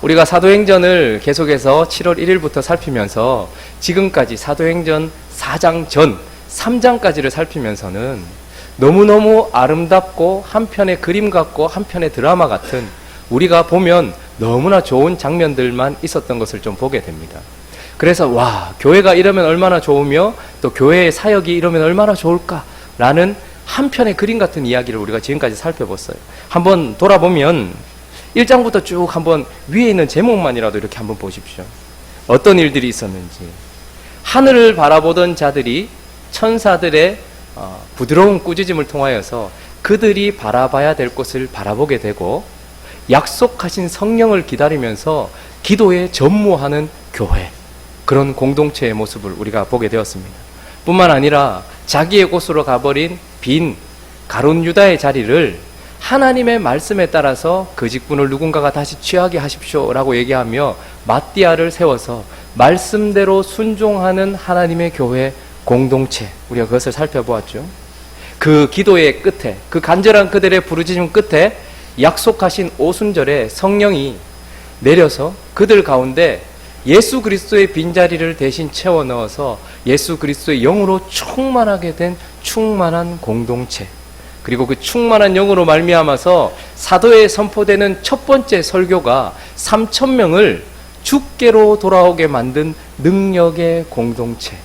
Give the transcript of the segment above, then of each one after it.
우리가 사도행전을 계속해서 7월 1일부터 살피면서 지금까지 사도행전 4장 전 3장까지를 살피면서는 너무너무 아름답고 한편의 그림 같고 한편의 드라마 같은, 우리가 보면 너무나 좋은 장면들만 있었던 것을 좀 보게 됩니다. 그래서 교회가 이러면 얼마나 좋으며 또 교회의 사역이 이러면 얼마나 좋을까라는 한편의 그림 같은 이야기를 우리가 지금까지 살펴봤어요. 한번 돌아보면 1장부터 쭉 한번 위에 있는 제목만이라도 이렇게 한번 보십시오. 어떤 일들이 있었는지. 하늘을 바라보던 자들이 천사들의 부드러운 꾸짖음을 통하여서 그들이 바라봐야 될 곳을 바라보게 되고, 약속하신 성령을 기다리면서 기도에 전무하는 교회, 그런 공동체의 모습을 우리가 보게 되었습니다. 뿐만 아니라 자기의 곳으로 가버린 빈 가룟 유다의 자리를 하나님의 말씀에 따라서 그 직분을 누군가가 다시 취하게 하십시오 라고 얘기하며 마띠아를 세워서 말씀대로 순종하는 하나님의 교회 공동체, 우리가 그것을 살펴보았죠. 그 기도의 끝에, 그 간절한 그들의 부르짖음 끝에 약속하신 오순절에 성령이 내려서 그들 가운데 예수 그리스도의 빈자리를 대신 채워 넣어서 예수 그리스도의 영으로 충만하게 된 충만한 공동체, 그리고 그 충만한 영으로 말미암아서 사도에 선포되는 첫 번째 설교가 3,000명을 주께로 돌아오게 만든 능력의 공동체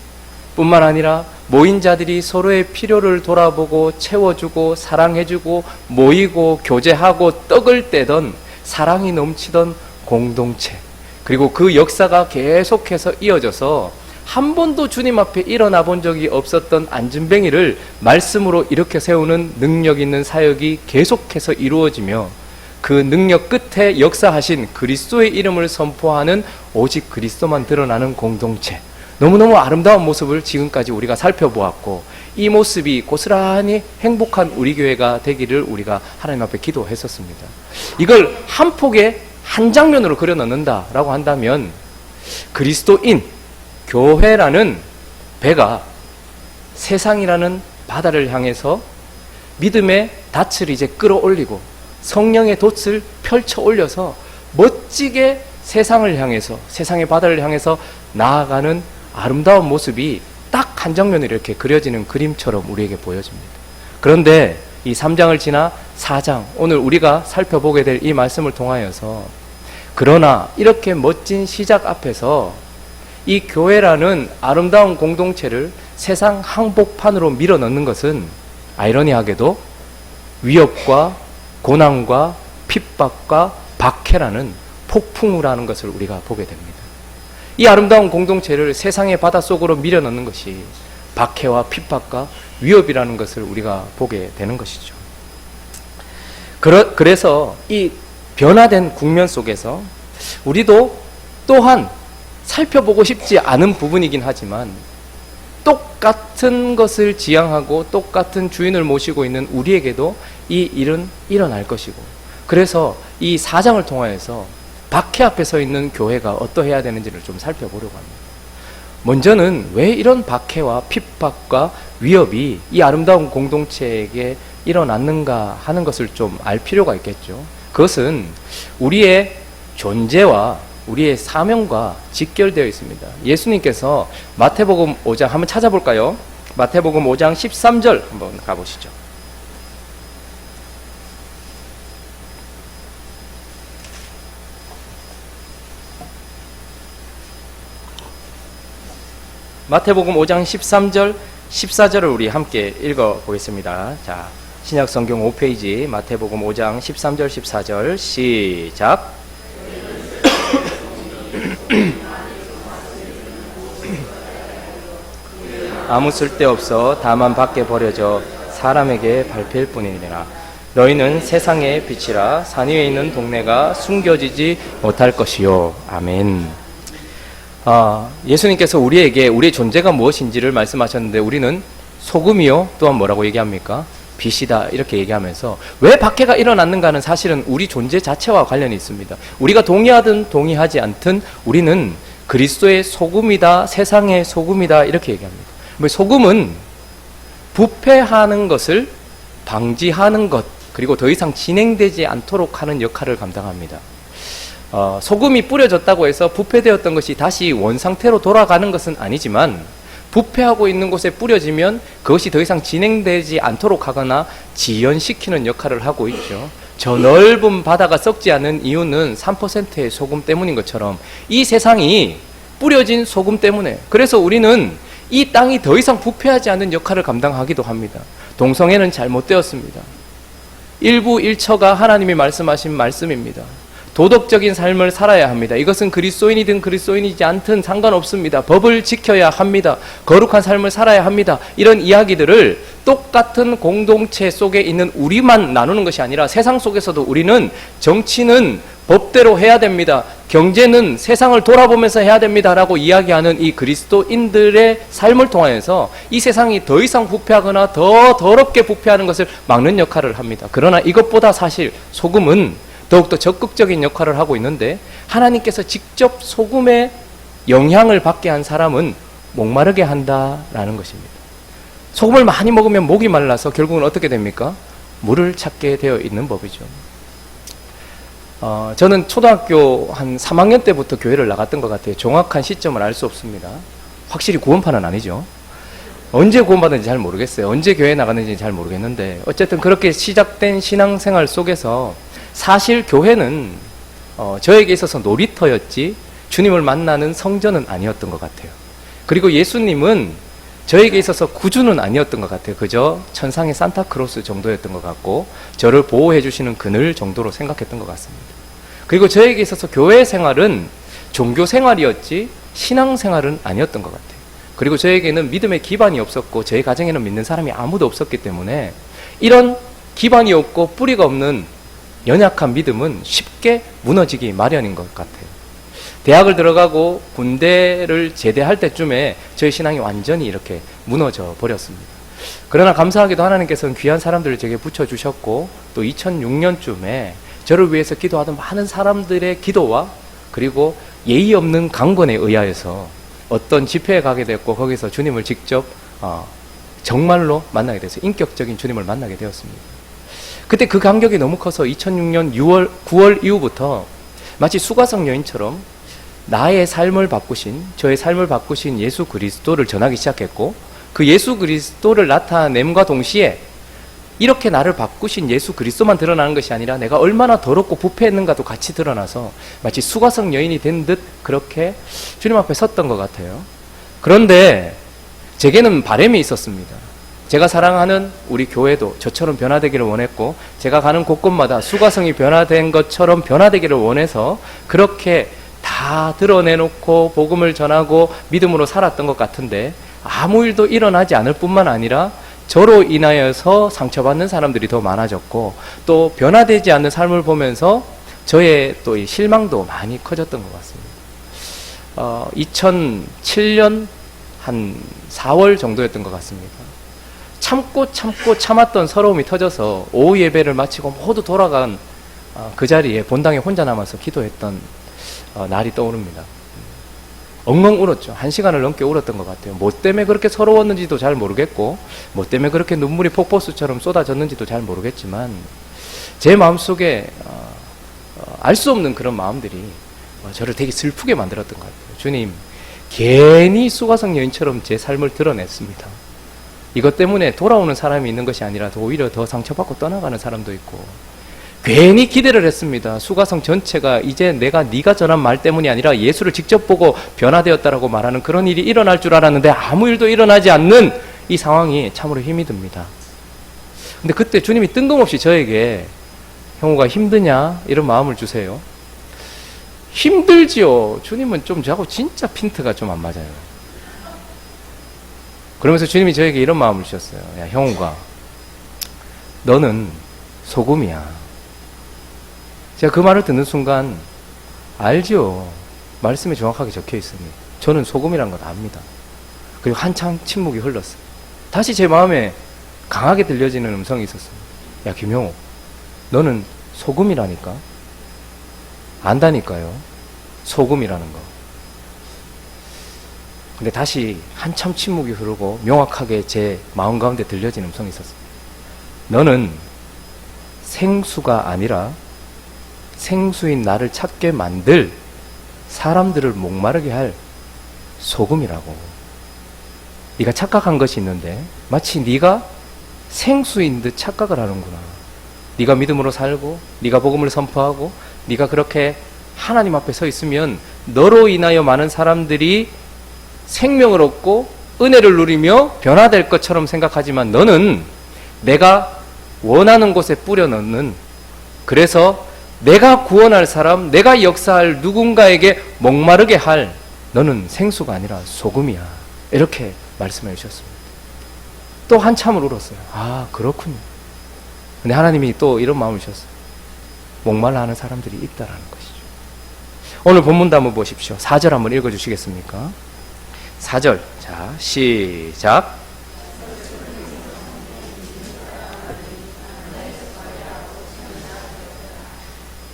뿐만 아니라 모인 자들이 서로의 필요를 돌아보고 채워주고 사랑해주고 모이고 교제하고 떡을 떼던 사랑이 넘치던 공동체, 그리고 그 역사가 계속해서 이어져서 한 번도 주님 앞에 일어나 본 적이 없었던 안진뱅이를 말씀으로 일으켜 세우는 능력 있는 사역이 계속해서 이루어지며, 그 능력 끝에 역사하신 그리스도의 이름을 선포하는 오직 그리스도만 드러나는 공동체, 너무너무 아름다운 모습을 지금까지 우리가 살펴보았고, 이 모습이 고스란히 행복한 우리 교회가 되기를 우리가 하나님 앞에 기도했었습니다. 이걸 한 폭의 한 장면으로 그려 넣는다라고 한다면, 그리스도인 교회라는 배가 세상이라는 바다를 향해서 믿음의 닻을 이제 끌어올리고 성령의 돛을 펼쳐 올려서 멋지게 세상을 향해서, 세상의 바다를 향해서 나아가는 아름다운 모습이 딱 한 장면으로 이렇게 그려지는 그림처럼 우리에게 보여집니다. 그런데 이 3장을 지나 4장, 오늘 우리가 살펴보게 될 이 말씀을 통하여서, 그러나 이렇게 멋진 시작 앞에서 이 교회라는 아름다운 공동체를 세상 항복판으로 밀어넣는 것은 아이러니하게도 위협과 고난과 핍박과 박해라는 폭풍우라는 것을 우리가 보게 됩니다. 이 아름다운 공동체를 세상의 바닷속으로 밀어넣는 것이 박해와 핍박과 위협이라는 것을 우리가 보게 되는 것이죠. 그래서 이 변화된 국면 속에서 우리도 또한 살펴보고 싶지 않은 부분이긴 하지만, 똑같은 것을 지향하고 똑같은 주인을 모시고 있는 우리에게도 이 일은 일어날 것이고, 그래서 이 4장을 통하여서 박해 앞에 서 있는 교회가 어떠해야 되는지를 좀 살펴보려고 합니다. 먼저는 왜 이런 박해와 핍박과 위협이 이 아름다운 공동체에게 일어났는가 하는 것을 좀 알 필요가 있겠죠. 그것은 우리의 존재와 우리의 사명과 직결되어 있습니다. 예수님께서 마태복음 5장 한번 찾아볼까요? 마태복음 5장 13절 한번 가보시죠. 마태복음 5장 13절, 14절을 우리 함께 읽어보겠습니다. 자, 신약성경 5페이지 마태복음 5장 13절, 14절 시작. 아무 쓸데없어 다만 밖에 버려져 사람에게 밟힐 뿐이니라. 너희는 세상의 빛이라. 산 위에 있는 동네가 숨겨지지 못할 것이요. 아멘. 예수님께서 우리에게 우리의 존재가 무엇인지를 말씀하셨는데, 우리는 소금이요, 또한 뭐라고 얘기합니까? 빛이다, 이렇게 얘기하면서 왜 박해가 일어났는가는 사실은 우리 존재 자체와 관련이 있습니다. 우리가 동의하든 동의하지 않든 우리는 그리스도의 소금이다, 세상의 소금이다, 이렇게 얘기합니다. 소금은 부패하는 것을 방지하는 것, 그리고 더 이상 진행되지 않도록 하는 역할을 감당합니다. 소금이 뿌려졌다고 해서 부패되었던 것이 다시 원상태로 돌아가는 것은 아니지만 부패하고 있는 곳에 뿌려지면 그것이 더 이상 진행되지 않도록 하거나 지연시키는 역할을 하고 있죠. 저 넓은 바다가 썩지 않은 이유는 3%의 소금 때문인 것처럼 이 세상이 뿌려진 소금 때문에, 그래서 우리는 이 땅이 더 이상 부패하지 않는 역할을 감당하기도 합니다. 동성애는 잘못되었습니다. 일부 일처가 하나님이 말씀하신 말씀입니다. 도덕적인 삶을 살아야 합니다. 이것은 그리스도인이든 그리스도인이지 않든 상관없습니다. 법을 지켜야 합니다. 거룩한 삶을 살아야 합니다. 이런 이야기들을 똑같은 공동체 속에 있는 우리만 나누는 것이 아니라 세상 속에서도 우리는 정치는 법대로 해야 됩니다. 경제는 세상을 돌아보면서 해야 됩니다. 라고 이야기하는 이 그리스도인들의 삶을 통하여서 이 세상이 더 이상 부패하거나 더 더럽게 부패하는 것을 막는 역할을 합니다. 그러나 이것보다 사실 소금은 더욱더 적극적인 역할을 하고 있는데, 하나님께서 직접 소금의 영향을 받게 한 사람은 목마르게 한다라는 것입니다. 소금을 많이 먹으면 목이 말라서 결국은 어떻게 됩니까? 물을 찾게 되어 있는 법이죠. 저는 초등학교 한 3학년 때부터 교회를 나갔던 것 같아요. 정확한 시점을 알 수 없습니다. 확실히 구원파는 아니죠. 언제 구원받았는지 잘 모르겠어요. 언제 교회에 나갔는지 잘 모르겠는데, 어쨌든 그렇게 시작된 신앙생활 속에서 사실 교회는 저에게 있어서 놀이터였지 주님을 만나는 성전은 아니었던 것 같아요. 그리고 예수님은 저에게 있어서 구주는 아니었던 것 같아요. 그저 천상의 산타크로스 정도였던 것 같고, 저를 보호해 주시는 그늘 정도로 생각했던 것 같습니다. 그리고 저에게 있어서 교회 생활은 종교 생활이었지 신앙 생활은 아니었던 것 같아요. 그리고 저에게는 믿음의 기반이 없었고, 저희 가정에는 믿는 사람이 아무도 없었기 때문에 이런 기반이 없고 뿌리가 없는 연약한 믿음은 쉽게 무너지기 마련인 것 같아요. 대학을 들어가고 군대를 제대할 때쯤에 저희 신앙이 완전히 이렇게 무너져 버렸습니다. 그러나 감사하게도 하나님께서는 귀한 사람들을 제게 붙여주셨고, 또 2006년쯤에 저를 위해서 기도하던 많은 사람들의 기도와 그리고 예의 없는 강권에 의하여서 어떤 집회에 가게 됐고, 거기서 주님을 직접 정말로 만나게 돼서 인격적인 주님을 만나게 되었습니다. 그때 그 간격이 너무 커서 2006년 9월 이후부터 마치 수가성 여인처럼 나의 삶을 바꾸신, 저의 삶을 바꾸신 예수 그리스도를 전하기 시작했고, 그 예수 그리스도를 나타냄과 동시에 이렇게 나를 바꾸신 예수 그리스도만 드러나는 것이 아니라 내가 얼마나 더럽고 부패했는가도 같이 드러나서 마치 수가성 여인이 된 듯 그렇게 주님 앞에 섰던 것 같아요. 그런데 제게는 바람이 있었습니다. 제가 사랑하는 우리 교회도 저처럼 변화되기를 원했고, 제가 가는 곳곳마다 수가성이 변화된 것처럼 변화되기를 원해서 그렇게 다 드러내놓고 복음을 전하고 믿음으로 살았던 것 같은데, 아무 일도 일어나지 않을 뿐만 아니라 저로 인하여서 상처받는 사람들이 더 많아졌고, 또 변화되지 않는 삶을 보면서 저의 또 이 실망도 많이 커졌던 것 같습니다. 2007년 한 4월 정도였던 것 같습니다. 참고 참았던 서러움이 터져서 오후 예배를 마치고 모두 돌아간 그 자리에 본당에 혼자 남아서 기도했던 날이 떠오릅니다. 엉엉 울었죠. 1시간을 넘게 울었던 것 같아요. 뭐 때문에 그렇게 서러웠는지도 잘 모르겠고, 뭐 때문에 그렇게 눈물이 폭포수처럼 쏟아졌는지도 잘 모르겠지만, 제 마음속에 알 수 없는 그런 마음들이 저를 되게 슬프게 만들었던 것 같아요. 주님, 괜히 수가성 여인처럼 제 삶을 드러냈습니다. 이것 때문에 돌아오는 사람이 있는 것이 아니라 오히려 더 상처받고 떠나가는 사람도 있고, 괜히 기대를 했습니다. 수가성 전체가 이제 네가 전한 말 때문이 아니라 예수를 직접 보고 변화되었다라고 말하는 그런 일이 일어날 줄 알았는데 아무 일도 일어나지 않는 이 상황이 참으로 힘이 듭니다. 근데 그때 주님이 뜬금없이 저에게 형우가 힘드냐? 이런 마음을 주세요. 힘들지요. 주님은 좀 저하고 진짜 핀트가 좀 안 맞아요. 그러면서 주님이 저에게 이런 마음을 주셨어요. 야, 형우가 너는 소금이야. 제가 그 말을 듣는 순간 알지요. 말씀에 정확하게 적혀 있으니 저는 소금이라는 걸 압니다. 그리고 한참 침묵이 흘렀어요. 다시 제 마음에 강하게 들려지는 음성이 있었습니다. 야, 김형우, 너는 소금이라니까. 안다니까요. 소금이라는 거. 근데 다시 한참 침묵이 흐르고 명확하게 제 마음 가운데 들려진 음성이 있었습니다. 너는 생수가 아니라 생수인 나를 찾게 만들 사람들을 목마르게 할 소금이라고. 네가 착각한 것이 있는데 마치 네가 생수인 듯 착각을 하는구나. 네가 믿음으로 살고 네가 복음을 선포하고 네가 그렇게 하나님 앞에 서 있으면 너로 인하여 많은 사람들이 생명을 얻고 은혜를 누리며 변화될 것처럼 생각하지만 너는 내가 원하는 곳에 뿌려 넣는, 그래서 내가 구원할 사람, 내가 역사할 누군가에게 목마르게 할 너는 생수가 아니라 소금이야. 이렇게 말씀해 주셨습니다. 또 한참을 울었어요. 아, 그렇군요. 근데 하나님이 또 이런 마음을 주셨어요. 목말라 하는 사람들이 있다라는 것이죠. 오늘 본문도 한번 보십시오. 4절 한번 읽어주시겠습니까? 4절. 자, 시작.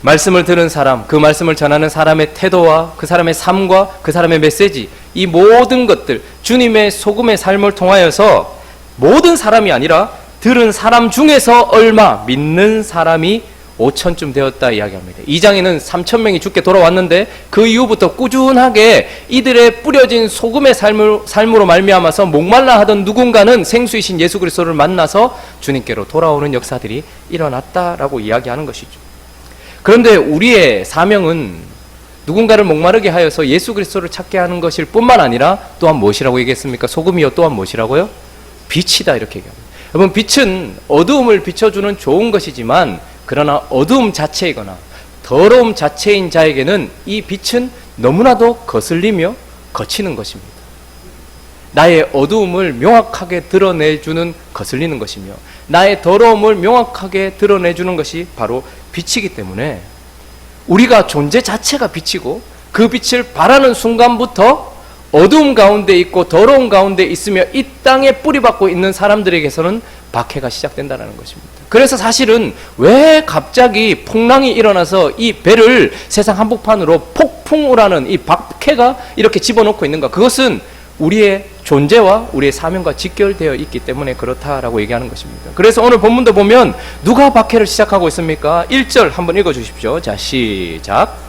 말씀을 들은 사람, 그 말씀을 전하는 사람의 태도와 그 사람의 삶과 그 사람의 메시지, 이 모든 것들, 주님의 소금의 삶을 통하여서 모든 사람이 아니라 들은 사람 중에서 얼마 믿는 사람이 5천쯤 되었다 이야기합니다. 2장에는 3,000명이 죽게 돌아왔는데 그 이후부터 꾸준하게 이들의 뿌려진 소금의 삶으로 말미암아서 목말라 하던 누군가는 생수이신 예수 그리스도를 만나서 주님께로 돌아오는 역사들이 일어났다라고 이야기하는 것이죠. 그런데 우리의 사명은 누군가를 목마르게 하여서 예수 그리스도를 찾게 하는 것일 뿐만 아니라 또한 무엇이라고 얘기했습니까? 소금이요 또한 무엇이라고요? 빛이다 이렇게 얘기합니다. 여러분, 빛은 어두움을 비춰주는 좋은 것이지만 그러나 어두움 자체이거나 더러움 자체인 자에게는 이 빛은 너무나도 거슬리며 거치는 것입니다. 나의 어두움을 명확하게 드러내주는 거슬리는 것이며 나의 더러움을 명확하게 드러내주는 것이 바로 빛이기 때문에 우리가 존재 자체가 빛이고 그 빛을 바라는 순간부터 어두움 가운데 있고 더러움 가운데 있으며 이 땅에 뿌리박고 있는 사람들에게서는 박해가 시작된다는 것입니다. 그래서 사실은 왜 갑자기 폭랑이 일어나서 이 배를 세상 한복판으로 폭풍을 하는 이 박해가 이렇게 집어넣고 있는가? 그것은 우리의 존재와 우리의 사명과 직결되어 있기 때문에 그렇다라고 얘기하는 것입니다. 그래서 오늘 본문도 보면 누가 박해를 시작하고 있습니까? 1절 한번 읽어주십시오. 자, 시작.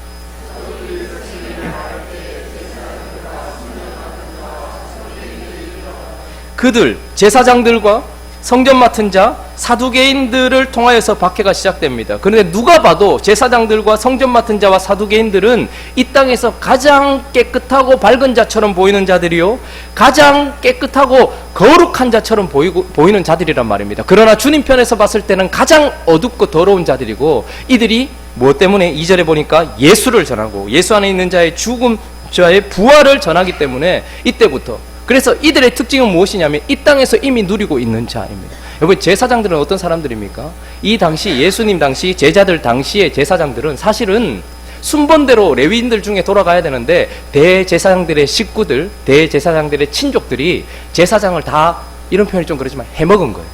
그들, 제사장들과 성전 맡은 자, 사두개인들을 통하여서 박해가 시작됩니다. 그런데 누가 봐도 제사장들과 성전 맡은 자와 사두개인들은 이 땅에서 가장 깨끗하고 밝은 자처럼 보이는 자들이요, 가장 깨끗하고 거룩한 자처럼 보이는 자들이란 말입니다. 그러나 주님 편에서 봤을 때는 가장 어둡고 더러운 자들이고, 이들이 무엇 때문에 2절에 보니까 예수를 전하고 예수 안에 있는 자의 죽음, 자의 부활을 전하기 때문에 이때부터, 그래서 이들의 특징은 무엇이냐면 이 땅에서 이미 누리고 있는 자입니다. 여러분, 제사장들은 어떤 사람들입니까? 이 당시 예수님 당시 제자들 당시의 제사장들은 사실은 순번대로 레위인들 중에 돌아가야 되는데 대제사장들의 식구들, 대제사장들의 친족들이 제사장을 다, 이런 표현이 좀 그렇지만, 해먹은 거예요.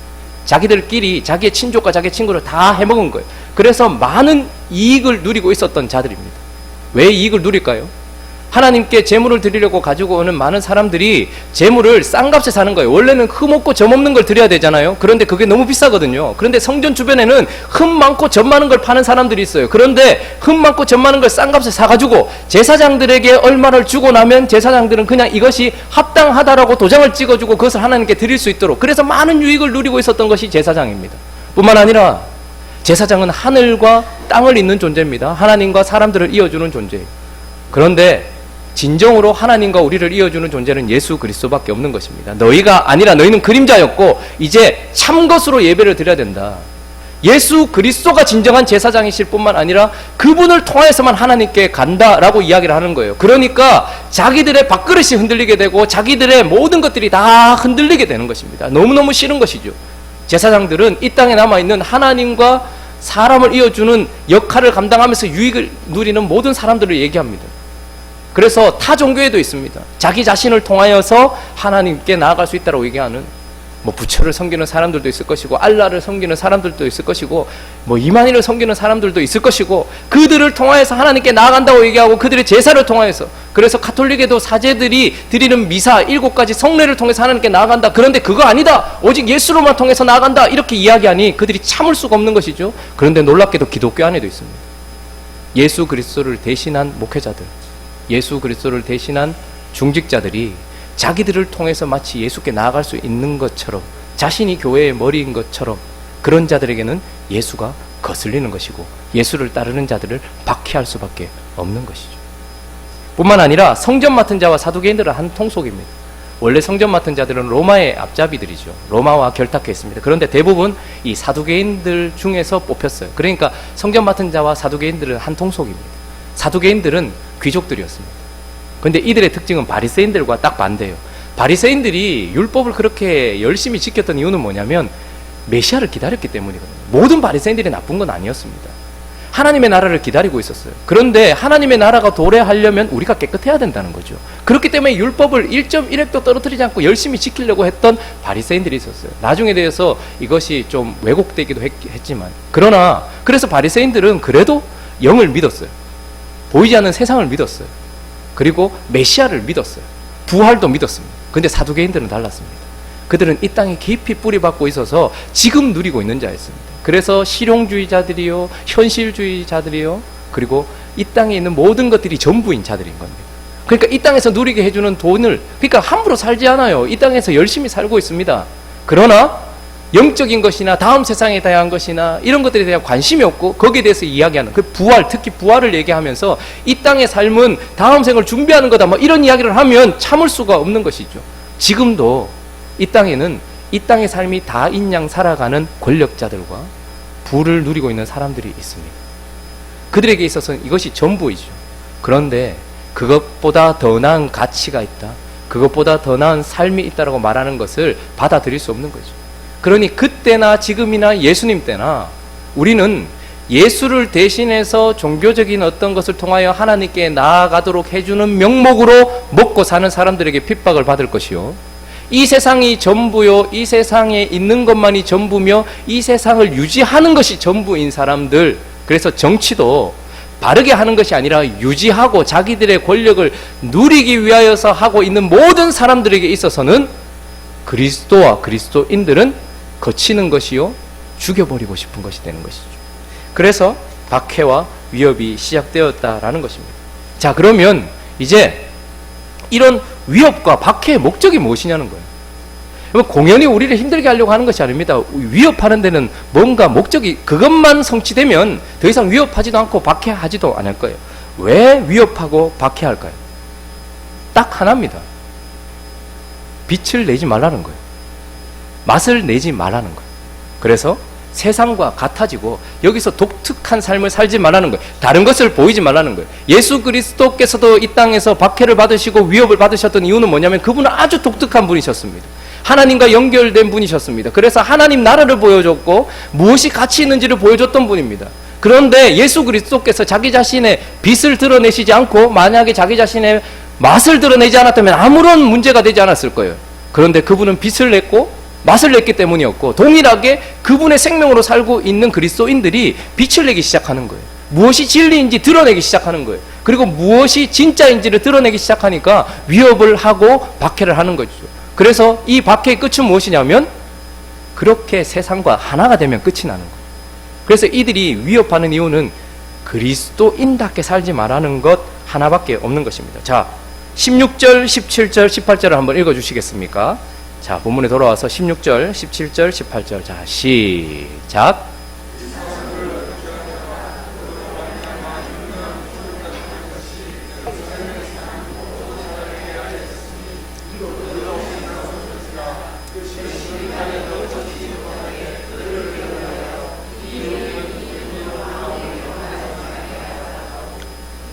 자기들끼리 자기의 친족과 자기의 친구를 다 해먹은 거예요. 그래서 많은 이익을 누리고 있었던 자들입니다. 왜 이익을 누릴까요? 하나님께 제물을 드리려고 가지고 오는 많은 사람들이 제물을 싼 값에 사는 거예요. 원래는 흠 없고 점 없는 걸 드려야 되잖아요. 그런데 그게 너무 비싸거든요. 그런데 성전 주변에는 흠 많고 점 많은 걸 파는 사람들이 있어요. 그런데 흠 많고 점 많은 걸 싼 값에 사가지고 제사장들에게 얼마를 주고 나면 제사장들은 그냥 이것이 합당하다라고 도장을 찍어주고 그것을 하나님께 드릴 수 있도록, 그래서 많은 유익을 누리고 있었던 것이 제사장입니다. 뿐만 아니라 제사장은 하늘과 땅을 잇는 존재입니다. 하나님과 사람들을 이어주는 존재예요. 그런데 진정으로 하나님과 우리를 이어주는 존재는 예수 그리스도밖에 없는 것입니다. 너희가 아니라 너희는 그림자였고 이제 참 것으로 예배를 드려야 된다. 예수 그리스도가 진정한 제사장이실 뿐만 아니라 그분을 통해서만 하나님께 간다라고 이야기를 하는 거예요. 그러니까 자기들의 밥그릇이 흔들리게 되고 자기들의 모든 것들이 다 흔들리게 되는 것입니다. 너무너무 싫은 것이죠. 제사장들은 이 땅에 남아있는 하나님과 사람을 이어주는 역할을 감당하면서 유익을 누리는 모든 사람들을 얘기합니다. 그래서 타 종교에도 있습니다. 자기 자신을 통하여서 하나님께 나아갈 수 있다고 얘기하는, 부처를 섬기는 사람들도 있을 것이고 알라를 섬기는 사람들도 있을 것이고 이만희를 섬기는 사람들도 있을 것이고, 그들을 통하여서 하나님께 나아간다고 얘기하고 그들의 제사를 통하여서, 그래서 가톨릭에도 사제들이 드리는 미사 7가지 성례를 통해서 하나님께 나아간다. 그런데 그거 아니다, 오직 예수로만 통해서 나아간다, 이렇게 이야기하니 그들이 참을 수가 없는 것이죠. 그런데 놀랍게도 기독교 안에도 있습니다. 예수 그리스도를 대신한 목회자들, 예수 그리스도를 대신한 중직자들이 자기들을 통해서 마치 예수께 나아갈 수 있는 것처럼, 자신이 교회의 머리인 것처럼 그런 자들에게는 예수가 거슬리는 것이고 예수를 따르는 자들을 박해할 수밖에 없는 것이죠. 뿐만 아니라 성전 맡은 자와 사두개인들은 한 통속입니다. 원래 성전 맡은 자들은 로마의 앞잡이들이죠. 로마와 결탁해 있습니다. 그런데 대부분 이 사두개인들 중에서 뽑혔어요. 그러니까 성전 맡은 자와 사두개인들은 한 통속입니다. 사두개인들은 귀족들이었습니다. 그런데 이들의 특징은 바리새인들과 딱 반대예요. 바리새인들이 율법을 그렇게 열심히 지켰던 이유는 뭐냐면 메시아를 기다렸기 때문이거든요. 모든 바리새인들이 나쁜 건 아니었습니다. 하나님의 나라를 기다리고 있었어요. 그런데 하나님의 나라가 도래하려면 우리가 깨끗해야 된다는 거죠. 그렇기 때문에 율법을 1.1획도 떨어뜨리지 않고 열심히 지키려고 했던 바리새인들이 있었어요. 나중에 대해서 이것이 좀 왜곡되기도 했지만, 그러나 그래서 바리새인들은 그래도 영을 믿었어요. 보이지 않는 세상을 믿었어요. 그리고 메시아를 믿었어요. 부활도 믿었습니다. 그런데 사두개인들은 달랐습니다. 그들은 이 땅에 깊이 뿌리박고 있어서 지금 누리고 있는 자였습니다. 그래서 실용주의자들이요, 현실주의자들이요, 그리고 이 땅에 있는 모든 것들이 전부인 자들인 겁니다. 그러니까 이 땅에서 누리게 해주는 돈을, 그러니까 함부로 살지 않아요. 이 땅에서 열심히 살고 있습니다. 그러나 영적인 것이나 다음 세상에 대한 것이나 이런 것들에 대한 관심이 없고 거기에 대해서 이야기하는 그 부활, 특히 부활을 얘기하면서 이 땅의 삶은 다음 생을 준비하는 거다, 뭐 이런 이야기를 하면 참을 수가 없는 것이죠. 지금도 이 땅에는 이 땅의 삶이 다 인양 살아가는 권력자들과 부를 누리고 있는 사람들이 있습니다. 그들에게 있어서는 이것이 전부이죠. 그런데 그것보다 더 나은 가치가 있다, 그것보다 더 나은 삶이 있다라고 말하는 것을 받아들일 수 없는 거죠. 그러니 그때나 지금이나 예수님 때나 우리는 예수를 대신해서 종교적인 어떤 것을 통하여 하나님께 나아가도록 해주는 명목으로 먹고 사는 사람들에게 핍박을 받을 것이요, 이 세상이 전부요, 이 세상에 있는 것만이 전부며 이 세상을 유지하는 것이 전부인 사람들, 그래서 정치도 바르게 하는 것이 아니라 유지하고 자기들의 권력을 누리기 위하여서 하고 있는 모든 사람들에게 있어서는 그리스도와 그리스도인들은 거치는 것이요, 죽여버리고 싶은 것이 되는 것이죠. 그래서 박해와 위협이 시작되었다라는 것입니다. 자, 그러면 이제 이런 위협과 박해의 목적이 무엇이냐는 거예요. 공연히 우리를 힘들게 하려고 하는 것이 아닙니다. 위협하는 데는 뭔가 목적이, 그것만 성취되면 더 이상 위협하지도 않고 박해하지도 않을 거예요. 왜 위협하고 박해할까요? 딱 하나입니다. 빛을 내지 말라는 거예요. 맛을 내지 말라는 거예요. 그래서 세상과 같아지고 여기서 독특한 삶을 살지 말라는 거예요. 다른 것을 보이지 말라는 거예요. 예수 그리스도께서도 이 땅에서 박해를 받으시고 위협을 받으셨던 이유는 뭐냐면 그분은 아주 독특한 분이셨습니다. 하나님과 연결된 분이셨습니다. 그래서 하나님 나라를 보여줬고 무엇이 가치 있는지를 보여줬던 분입니다. 그런데 예수 그리스도께서 자기 자신의 빛을 드러내시지 않고 만약에 자기 자신의 맛을 드러내지 않았다면 아무런 문제가 되지 않았을 거예요. 그런데 그분은 빛을 냈고 맛을 냈기 때문이었고, 동일하게 그분의 생명으로 살고 있는 그리스도인들이 빛을 내기 시작하는 거예요. 무엇이 진리인지 드러내기 시작하는 거예요. 그리고 무엇이 진짜인지를 드러내기 시작하니까 위협을 하고 박해를 하는 거죠. 그래서 이 박해의 끝은 무엇이냐면 그렇게 세상과 하나가 되면 끝이 나는 거예요. 그래서 이들이 위협하는 이유는 그리스도인답게 살지 말라는 것 하나밖에 없는 것입니다. 자, 16절, 17절, 18절을 한번 읽어주시겠습니까? 자, 본문에 돌아와서 16절, 17절, 18절. 자, 시작.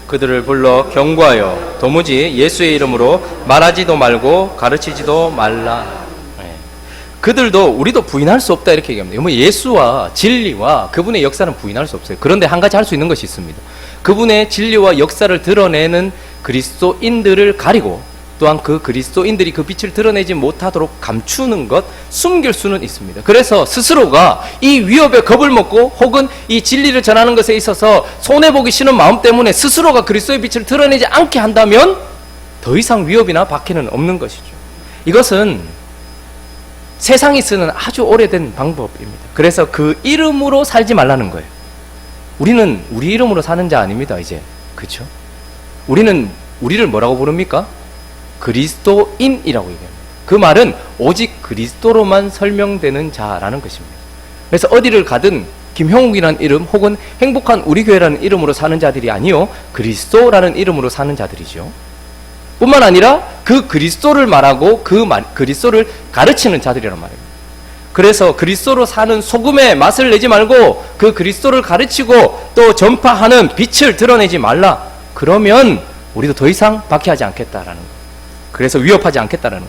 그들을 불러 경고하여 도무지 예수의 이름으로 말하지도 말고 가르치지도 말라. 그들도 우리도 부인할 수 없다 이렇게 얘기합니다. 뭐 예수와 진리와 그분의 역사는 부인할 수 없어요. 그런데 한 가지 할 수 있는 것이 있습니다. 그분의 진리와 역사를 드러내는 그리스도인들을 가리고 또한 그 그리스도인들이 그 빛을 드러내지 못하도록 감추는 것, 숨길 수는 있습니다. 그래서 스스로가 이 위협에 겁을 먹고 혹은 이 진리를 전하는 것에 있어서 손해보기 싫은 마음 때문에 스스로가 그리스도의 빛을 드러내지 않게 한다면 더 이상 위협이나 박해는 없는 것이죠. 이것은 세상이 쓰는 아주 오래된 방법입니다. 그래서 그 이름으로 살지 말라는 거예요. 우리는 우리 이름으로 사는 자 아닙니다, 이제. 그렇죠? 우리를 뭐라고 부릅니까? 그리스도인이라고 얘기합니다. 그 말은 오직 그리스도로만 설명되는 자라는 것입니다. 그래서 어디를 가든 김형욱이라는 이름 혹은 행복한 우리 교회라는 이름으로 사는 자들이 아니요, 그리스도라는 이름으로 사는 자들이죠. 뿐만 아니라 그 그리스도를 말하고 그리스도를 가르치는 자들이란 말입니다. 그래서 그리스도로 사는 소금의 맛을 내지 말고 그 그리스도를 가르치고 또 전파하는 빛을 드러내지 말라. 그러면 우리도 더 이상 박해하지 않겠다라는 거예요. 그래서 위협하지 않겠다라는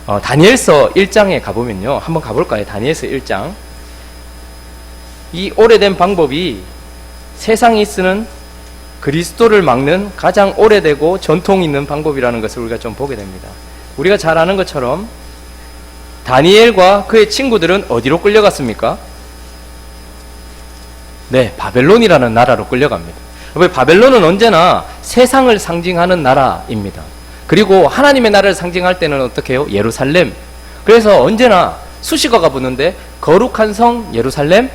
거예요. 다니엘서 1장에 가보면요. 한번 가볼까요? 다니엘서 1장. 이 오래된 방법이 세상이 쓰는 그리스도를 막는 가장 오래되고 전통 있는 방법이라는 것을 우리가 좀 보게 됩니다. 우리가 잘 아는 것처럼 다니엘과 그의 친구들은 어디로 끌려갔습니까? 네, 바벨론이라는 나라로 끌려갑니다. 바벨론은 언제나 세상을 상징하는 나라입니다. 그리고 하나님의 나라를 상징할 때는 어떻게 해요? 예루살렘. 그래서 언제나 수식어가 붙는데 거룩한 성 예루살렘,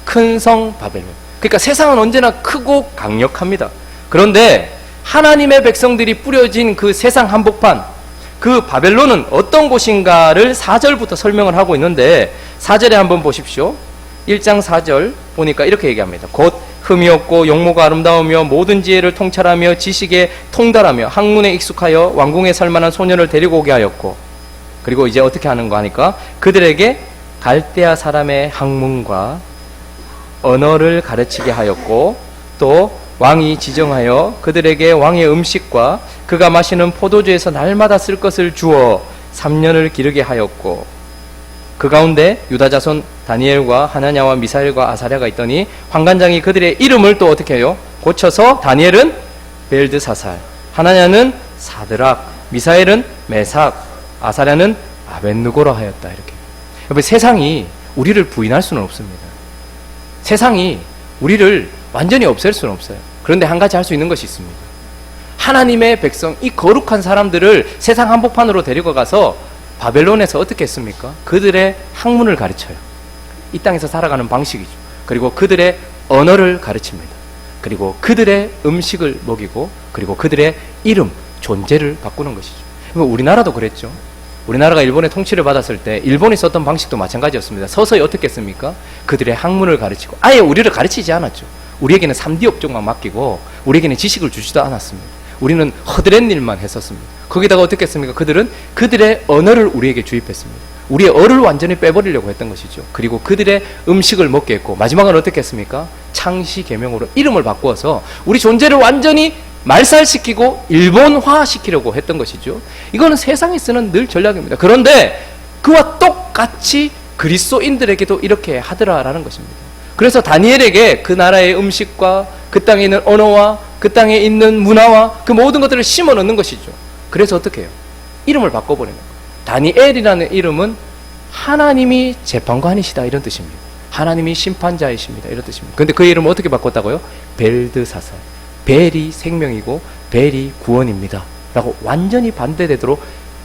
큰 성 바벨론. 그러니까 세상은 언제나 크고 강력합니다. 그런데 하나님의 백성들이 뿌려진 그 세상 한복판, 그 바벨론은 어떤 곳인가를 4절부터 설명을 하고 있는데 4절에 한번 보십시오. 1장 4절 보니까 이렇게 얘기합니다. 곧 흠이 없고 용모가 아름다우며 모든 지혜를 통찰하며 지식에 통달하며 학문에 익숙하여 왕궁에 살만한 소년을 데리고 오게 하였고, 그리고 이제 어떻게 하는 거 하니까 그들에게 갈대아 사람의 학문과 언어를 가르치게 하였고, 또 왕이 지정하여 그들에게 왕의 음식과 그가 마시는 포도주에서 날마다 쓸 것을 주어 3년을 기르게 하였고, 그 가운데 유다 자손 다니엘과 하나냐와 미사엘과 아사랴가 있더니 환관장이 그들의 이름을 또 어떻게 해요? 고쳐서 다니엘은 벨드사살, 하나냐는 사드락, 미사엘은 메삭, 아사랴는 아벳느고라 하였다. 이렇게. 여러분, 세상이 우리를 부인할 수는 없습니다. 세상이 우리를 완전히 없앨 수는 없어요. 그런데 한 가지 할 수 있는 것이 있습니다. 하나님의 백성, 이 거룩한 사람들을 세상 한복판으로 데리고 가서 바벨론에서 어떻게 했습니까? 그들의 학문을 가르쳐요. 이 땅에서 살아가는 방식이죠. 그리고 그들의 언어를 가르칩니다. 그리고 그들의 음식을 먹이고, 그리고 그들의 이름, 존재를 바꾸는 것이죠. 우리나라도 그랬죠. 우리나라가 일본의 통치를 받았을 때 일본이 썼던 방식도 마찬가지였습니다. 서서히 어떻게 했습니까? 그들의 학문을 가르치고, 아예 우리를 가르치지 않았죠. 우리에게는 3D 업종만 맡기고 우리에게는 지식을 주지도 않았습니다. 우리는 허드렛 일만 했었습니다. 거기다가 어떻게 했습니까? 그들은 그들의 언어를 우리에게 주입했습니다. 우리의 어를 완전히 빼버리려고 했던 것이죠. 그리고 그들의 음식을 먹게 했고, 마지막은 어떻게 했습니까? 창시 계명으로 이름을 바꾸어서 우리 존재를 완전히 말살시키고 일본화시키려고 했던 것이죠. 이거는 세상이 쓰는 늘 전략입니다. 그런데 그와 똑같이 그리스도인들에게도 이렇게 하더라라는 것입니다. 그래서 다니엘에게 그 나라의 음식과 그 땅에 있는 언어와 그 땅에 있는 문화와 그 모든 것들을 심어 넣는 것이죠. 그래서 어떻게 해요? 이름을 바꿔버리는 거예요. 다니엘이라는 이름은 하나님이 재판관이시다, 이런 뜻입니다. 하나님이 심판자이십니다, 이런 뜻입니다. 그런데 그 이름을 어떻게 바꿨다고요? 벨드사살. 벨이 생명이고 벨이 구원입니다 라고 완전히 반대되도록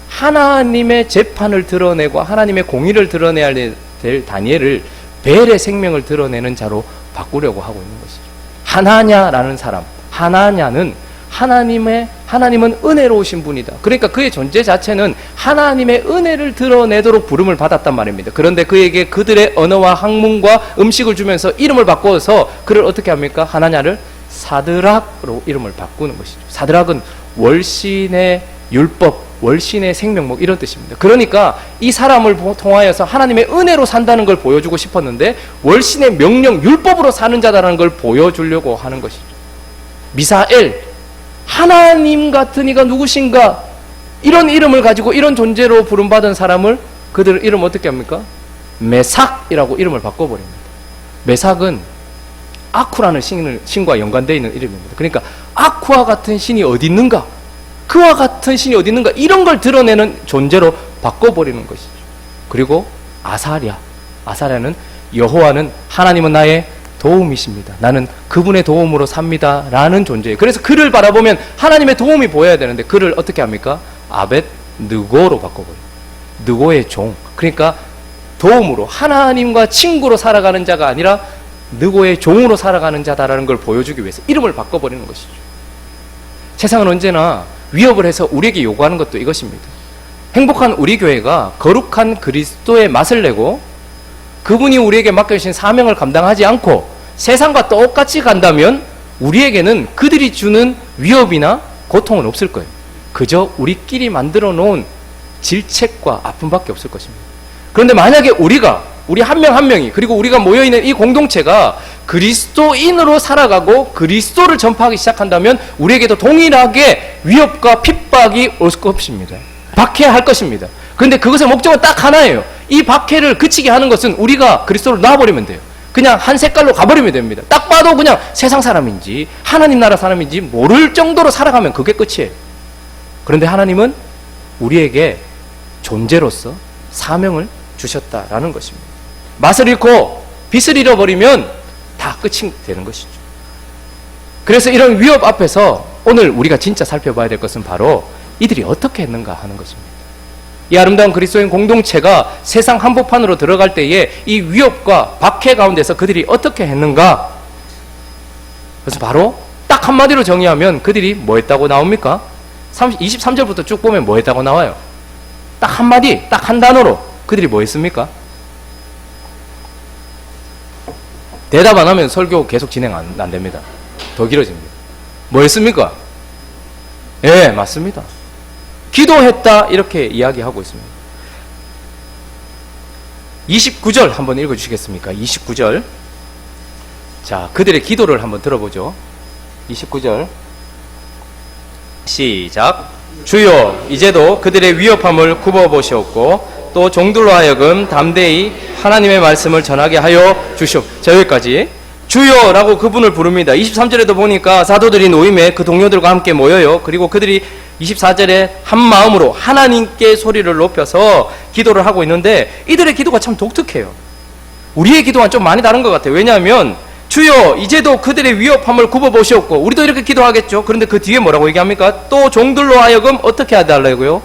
하나님의 재판을 드러내고 하나님의 공의를 드러내야 될 다니엘을 벨의 생명을 드러내는 자로 바꾸려고 하고 있는 것이죠. 하나냐라는 사람, 하나냐는 하나님은 은혜로우신 분이다. 그러니까 그의 존재 자체는 하나님의 은혜를 드러내도록 부름을 받았단 말입니다. 그런데 그에게 그들의 언어와 학문과 음식을 주면서 이름을 바꿔서 그를 어떻게 합니까? 하나냐를 사드락으로 이름을 바꾸는 것이죠. 사드락은 월신의 율법, 월신의 생명목, 이런 뜻입니다. 그러니까 이 사람을 통하여서 하나님의 은혜로 산다는 걸 보여주고 싶었는데 월신의 명령, 율법으로 사는 자다라는 걸 보여주려고 하는 것이죠. 미사엘, 하나님 같은 이가 누구신가? 이런 이름을 가지고 이런 존재로 부름받은 사람을 그들 이름 어떻게 합니까? 메삭이라고 이름을 바꿔버립니다. 메삭은 아쿠라는 신과 연관되어 있는 이름입니다. 그러니까 아쿠와 같은 신이 어디 있는가? 그와 같은 신이 어디 있는가? 이런 걸 드러내는 존재로 바꿔버리는 것이죠. 그리고 아사랴는 여호와는 하나님은 나의 도움이십니다. 나는 그분의 도움으로 삽니다 라는 존재예요. 그래서 그를 바라보면 하나님의 도움이 보여야 되는데 그를 어떻게 합니까? 아벳느고로 바꿔버려요. 느고의 종. 그러니까 도움으로, 하나님과 친구로 살아가는 자가 아니라 느고의 종으로 살아가는 자다라는 걸 보여주기 위해서 이름을 바꿔버리는 것이죠. 세상은 언제나 위협을 해서 우리에게 요구하는 것도 이것입니다. 행복한 우리 교회가 거룩한 그리스도의 맛을 내고 그분이 우리에게 맡겨주신 사명을 감당하지 않고 세상과 똑같이 간다면 우리에게는 그들이 주는 위협이나 고통은 없을 거예요. 그저 우리끼리 만들어 놓은 질책과 아픔밖에 없을 것입니다. 그런데 만약에 우리 한 명 한 명이, 그리고 우리가 모여있는 이 공동체가 그리스도인으로 살아가고 그리스도를 전파하기 시작한다면 우리에게도 동일하게 위협과 핍박이 올 것입니다. 박해할 것입니다. 그런데 그것의 목적은 딱 하나예요. 이 박해를 그치게 하는 것은 우리가 그리스도를 놔버리면 돼요. 그냥 한 색깔로 가버리면 됩니다. 딱 봐도 그냥 세상 사람인지 하나님 나라 사람인지 모를 정도로 살아가면 그게 끝이에요. 그런데 하나님은 우리에게 존재로서 사명을 주셨다라는 것입니다. 맛을 잃고 빛을 잃어버리면 다 끝이 되는 것이죠. 그래서 이런 위협 앞에서 오늘 우리가 진짜 살펴봐야 될 것은 바로 이들이 어떻게 했는가 하는 것입니다. 이 아름다운 그리스도인 공동체가 세상 한복판으로 들어갈 때에 이 위협과 박해 가운데서 그들이 어떻게 했는가? 그래서 바로 딱 한마디로 정의하면 그들이 뭐 했다고 나옵니까? 23절부터 쭉 보면 뭐 했다고 나와요? 딱 한마디, 딱 한 단어로 그들이 뭐 했습니까? 대답 안 하면 설교 계속 진행 안 됩니다. 더 길어집니다. 뭐 했습니까? 예, 맞습니다. 기도했다 이렇게 이야기하고 있습니다. 29절 한번 읽어주시겠습니까? 29절. 자, 그들의 기도를 한번 들어보죠. 29절 시작. 주여 이제도 그들의 위협함을 굽어보시옵고 또 종들로 하여금 담대히 하나님의 말씀을 전하게 하여 주시옵. 자, 여기까지. 주여라고 그분을 부릅니다. 23절에도 보니까 사도들이 노임에 그 동료들과 함께 모여요. 그리고 그들이 24절에 한 마음으로 하나님께 소리를 높여서 기도를 하고 있는데 이들의 기도가 참 독특해요. 우리의 기도와는 좀 많이 다른 것 같아요. 왜냐하면 주여 이제도 그들의 위협함을 굽어보시옵고, 우리도 이렇게 기도하겠죠. 그런데 그 뒤에 뭐라고 얘기합니까? 또 종들로 하여금 어떻게 해달라고요?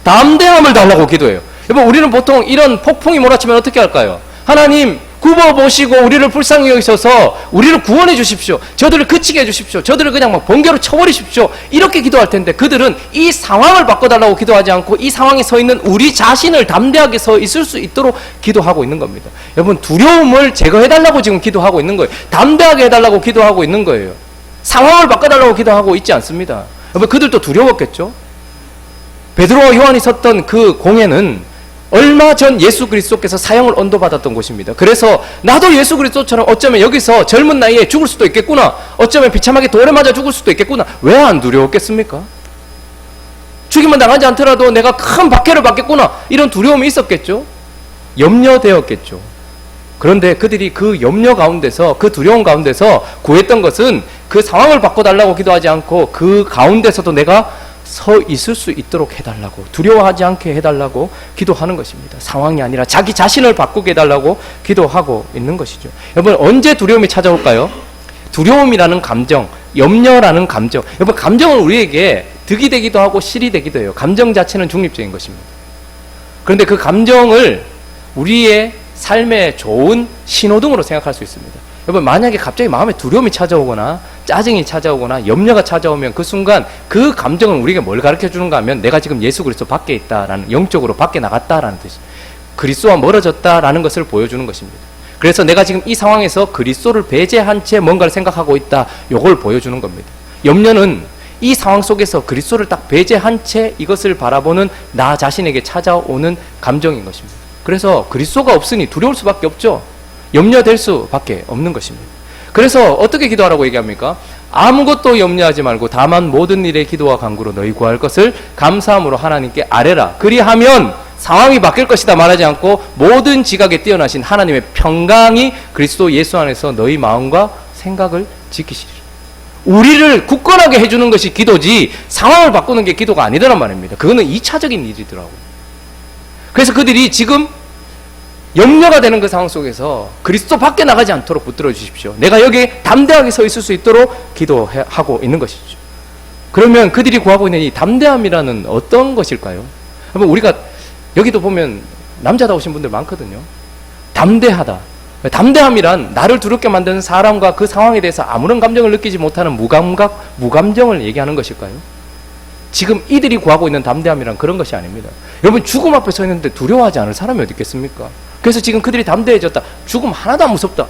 담대함을 달라고 기도해요. 여러분, 우리는 보통 이런 폭풍이 몰아치면 어떻게 할까요? 하나님 굽어보시고 우리를 불쌍히 여기셔서 우리를 구원해 주십시오. 저들을 그치게 해주십시오. 저들을 그냥 막 번개로 쳐버리십시오. 이렇게 기도할 텐데 그들은 이 상황을 바꿔달라고 기도하지 않고 이 상황에 서 있는 우리 자신을 담대하게 서 있을 수 있도록 기도하고 있는 겁니다. 여러분, 두려움을 제거해달라고 지금 기도하고 있는 거예요. 담대하게 해달라고 기도하고 있는 거예요. 상황을 바꿔달라고 기도하고 있지 않습니다. 여러분, 그들도 두려웠겠죠? 베드로와 요한이 섰던 그 공회는 얼마 전 예수 그리스도께서 사형을 언도받았던 곳입니다. 그래서 나도 예수 그리스도처럼 어쩌면 여기서 젊은 나이에 죽을 수도 있겠구나, 어쩌면 비참하게 돌에 맞아 죽을 수도 있겠구나, 왜 안 두려웠겠습니까? 죽임을 당하지 않더라도 내가 큰 박해를 받겠구나, 이런 두려움이 있었겠죠. 염려되었겠죠. 그런데 그들이 그 염려 가운데서, 그 두려움 가운데서 구했던 것은 그 상황을 바꿔달라고 기도하지 않고 그 가운데서도 내가 서 있을 수 있도록 해달라고, 두려워하지 않게 해달라고 기도하는 것입니다. 상황이 아니라 자기 자신을 바꾸게 해달라고 기도하고 있는 것이죠. 여러분, 언제 두려움이 찾아올까요? 두려움이라는 감정, 염려라는 감정. 여러분, 감정은 우리에게 득이 되기도 하고 실이 되기도 해요. 감정 자체는 중립적인 것입니다. 그런데 그 감정을 우리의 삶의 좋은 신호등으로 생각할 수 있습니다. 여러분, 만약에 갑자기 마음에 두려움이 찾아오거나 짜증이 찾아오거나 염려가 찾아오면 그 순간 그 감정은 우리에게 뭘 가르쳐 주는가 하면 내가 지금 예수 그리스도 밖에 있다라는, 영적으로 밖에 나갔다라는 뜻이, 그리스도와 멀어졌다라는 것을 보여주는 것입니다. 그래서 내가 지금 이 상황에서 그리스도를 배제한 채 뭔가를 생각하고 있다, 요걸 보여주는 겁니다. 염려는 이 상황 속에서 그리스도를 딱 배제한 채 이것을 바라보는 나 자신에게 찾아오는 감정인 것입니다. 그래서 그리스도가 없으니 두려울 수밖에 없죠. 염려될 수밖에 없는 것입니다. 그래서 어떻게 기도하라고 얘기합니까? 아무것도 염려하지 말고 다만 모든 일에 기도와 간구로 너희 구할 것을 감사함으로 하나님께 아뢰라. 그리하면 상황이 바뀔 것이다 말하지 않고 모든 지각에 뛰어나신 하나님의 평강이 그리스도 예수 안에서 너희 마음과 생각을 지키시리라. 우리를 굳건하게 해주는 것이 기도지 상황을 바꾸는 게 기도가 아니더란 말입니다. 그거는 2차적인 일이더라고요. 그래서 그들이 지금 염려가 되는 그 상황 속에서 그리스도 밖에 나가지 않도록 붙들어 주십시오. 내가 여기에 담대하게 서 있을 수 있도록 기도하고 있는 것이죠. 그러면 그들이 구하고 있는 이 담대함이라는 어떤 것일까요? 한번 우리가 여기도 보면 남자다우신 분들 많거든요. 담대하다. 담대함이란 나를 두렵게 만드는 사람과 그 상황에 대해서 아무런 감정을 느끼지 못하는 무감각, 무감정을 얘기하는 것일까요? 지금 이들이 구하고 있는 담대함이란 그런 것이 아닙니다. 여러분, 죽음 앞에 서 있는데 두려워하지 않을 사람이 어디 있겠습니까? 그래서 지금 그들이 담대해졌다. 죽음 하나도 안 무섭다.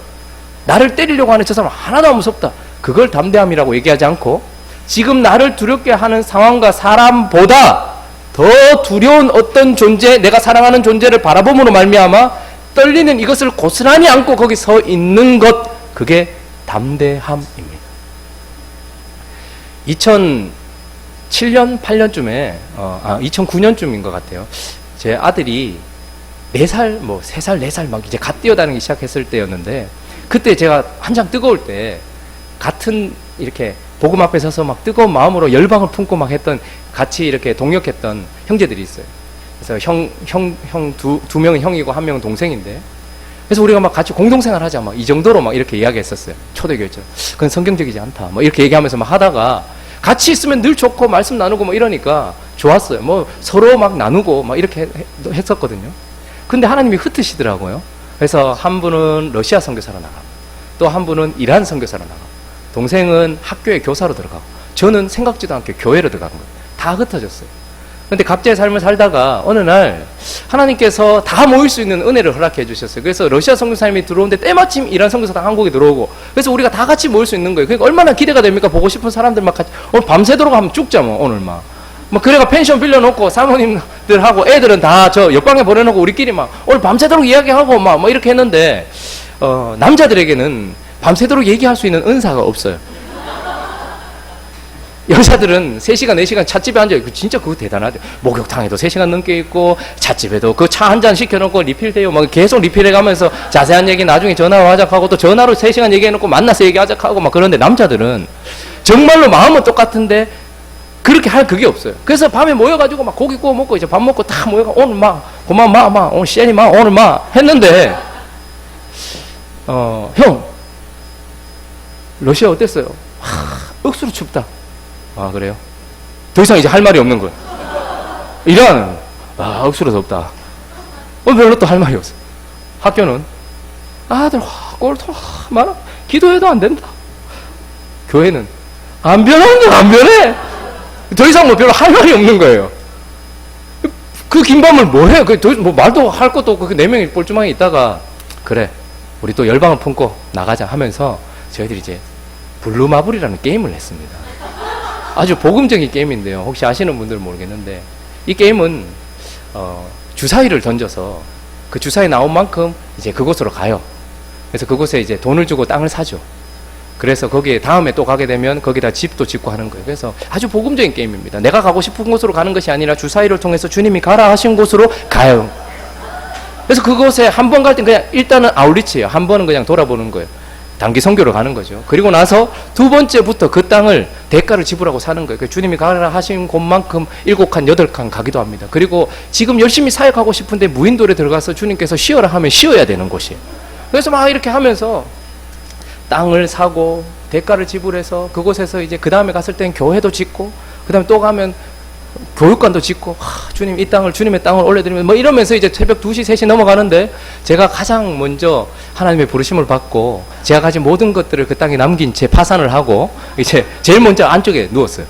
나를 때리려고 하는 저 사람 하나도 안 무섭다. 그걸 담대함이라고 얘기하지 않고 지금 나를 두렵게 하는 상황과 사람보다 더 두려운 어떤 존재, 내가 사랑하는 존재를 바라봄으로 말미암아 떨리는 이것을 고스란히 안고 거기 서 있는 것, 그게 담대함입니다. 2007년, 8년쯤에 2009년쯤인 것 같아요. 제 아들이 4살, 3살, 4살 막 이제 갓 뛰어다니기 시작했을 때였는데, 그때 제가 한창 뜨거울 때 같은 이렇게 복음 앞에 서서 막 뜨거운 마음으로 열방을 품고 막 했던, 같이 이렇게 동역했던 형제들이 있어요. 그래서 두 명은 형이고 한 명은 동생인데, 그래서 우리가 막 같이 공동생활 하자, 막 이 정도로 막 이렇게 이야기했었어요. 초대교회죠. 그건 성경적이지 않다. 뭐 이렇게 얘기하면서 막 하다가 같이 있으면 늘 좋고 말씀 나누고 뭐 이러니까 좋았어요. 뭐 서로 막 나누고 막 이렇게 했었거든요. 근데 하나님이 흩으시더라고요. 그래서 한 분은 러시아 선교사로 나가고, 또 한 분은 이란 선교사로 나가고, 동생은 학교에 교사로 들어가고, 저는 생각지도 않게 교회로 들어간 거예요. 다 흩어졌어요. 근데 각자의 삶을 살다가 어느 날 하나님께서 다 모일 수 있는 은혜를 허락해 주셨어요. 그래서 러시아 선교사님이 들어오는데 때마침 이란 선교사가 한국에 들어오고, 그래서 우리가 다 같이 모일 수 있는 거예요. 그러니까 얼마나 기대가 됩니까? 보고 싶은 사람들 막 같이 오늘 밤새도록 하면 죽자 뭐 오늘 막 그래가 펜션 빌려놓고 사모님들하고 애들은 다 저 옆방에 보내놓고 우리끼리 막 오늘 밤새도록 이야기하고 막 이렇게 했는데, 남자들에게는 밤새도록 얘기할 수 있는 은사가 없어요. 여자들은 3시간, 4시간 찻집에 앉아있고, 진짜 그거 대단하죠. 목욕탕에도 3시간 넘게 있고, 찻집에도 그 차 한 잔 시켜놓고 리필돼요. 막 계속 리필해가면서 자세한 얘기 나중에 전화로 하자하고, 또 전화로 3시간 얘기해놓고 만나서 얘기하자하고 막 그런데, 남자들은 정말로 마음은 똑같은데 그렇게 할 그게 없어요. 그래서 밤에 모여가지고 막 고기 구워 먹고 이제 밥 먹고 다 모여가 오늘 막 고만 마 오늘 시애니 마 오늘 마 했는데, 형 러시아 어땠어요? 억수로 춥다. 아, 그래요? 더 이상 이제 할 말이 없는 거예요. 이란, 억수로 덥다. 별로 또 할 말이 없어. 학교는, 아들, 꼴통, 많아. 기도해도 안 된다. 교회는, 안 변한다, 안 변해. 더 이상 뭐 별로 할 말이 없는 거예요. 그 긴 밤을 뭐 해? 말도 할 것도 없고, 4명이 뻘쭘하게 있다가, 그래, 우리 또 열방을 품고 나가자 하면서, 저희들이 이제, 블루마블이라는 게임을 했습니다. 아주 복음적인 게임인데요. 혹시 아시는 분들은 모르겠는데, 이 게임은 주사위를 던져서 그 주사위 나온 만큼 이제 그곳으로 가요. 그래서 그곳에 이제 돈을 주고 땅을 사죠. 그래서 거기에 다음에 또 가게 되면 거기다 집도 짓고 하는 거예요. 그래서 아주 복음적인 게임입니다. 내가 가고 싶은 곳으로 가는 것이 아니라 주사위를 통해서 주님이 가라 하신 곳으로 가요. 그래서 그곳에 한 번 갈 땐 그냥 일단은 아울리치예요. 한 번은 그냥 돌아보는 거예요. 단기 선교로 가는 거죠. 그리고 나서 2번째부터 그 땅을 대가를 지불하고 사는 거예요. 주님이 가라 하신 곳만큼 7칸, 8칸 가기도 합니다. 그리고 지금 열심히 사역하고 싶은데 무인돌에 들어가서 주님께서 쉬어라 하면 쉬어야 되는 곳이에요. 그래서 막 이렇게 하면서 땅을 사고 대가를 지불해서 그곳에서 이제 그 다음에 갔을 땐 교회도 짓고, 그 다음에 또 가면 교육관도 짓고, 주님 이 땅을, 주님의 땅을 올려드리면 뭐 이러면서 이제 새벽 2시, 3시 넘어가는데, 제가 가장 먼저 하나님의 부르심을 받고 제가 가진 모든 것들을 그 땅에 남긴 채 파산을 하고 이제 제일 먼저 안쪽에 누웠어요.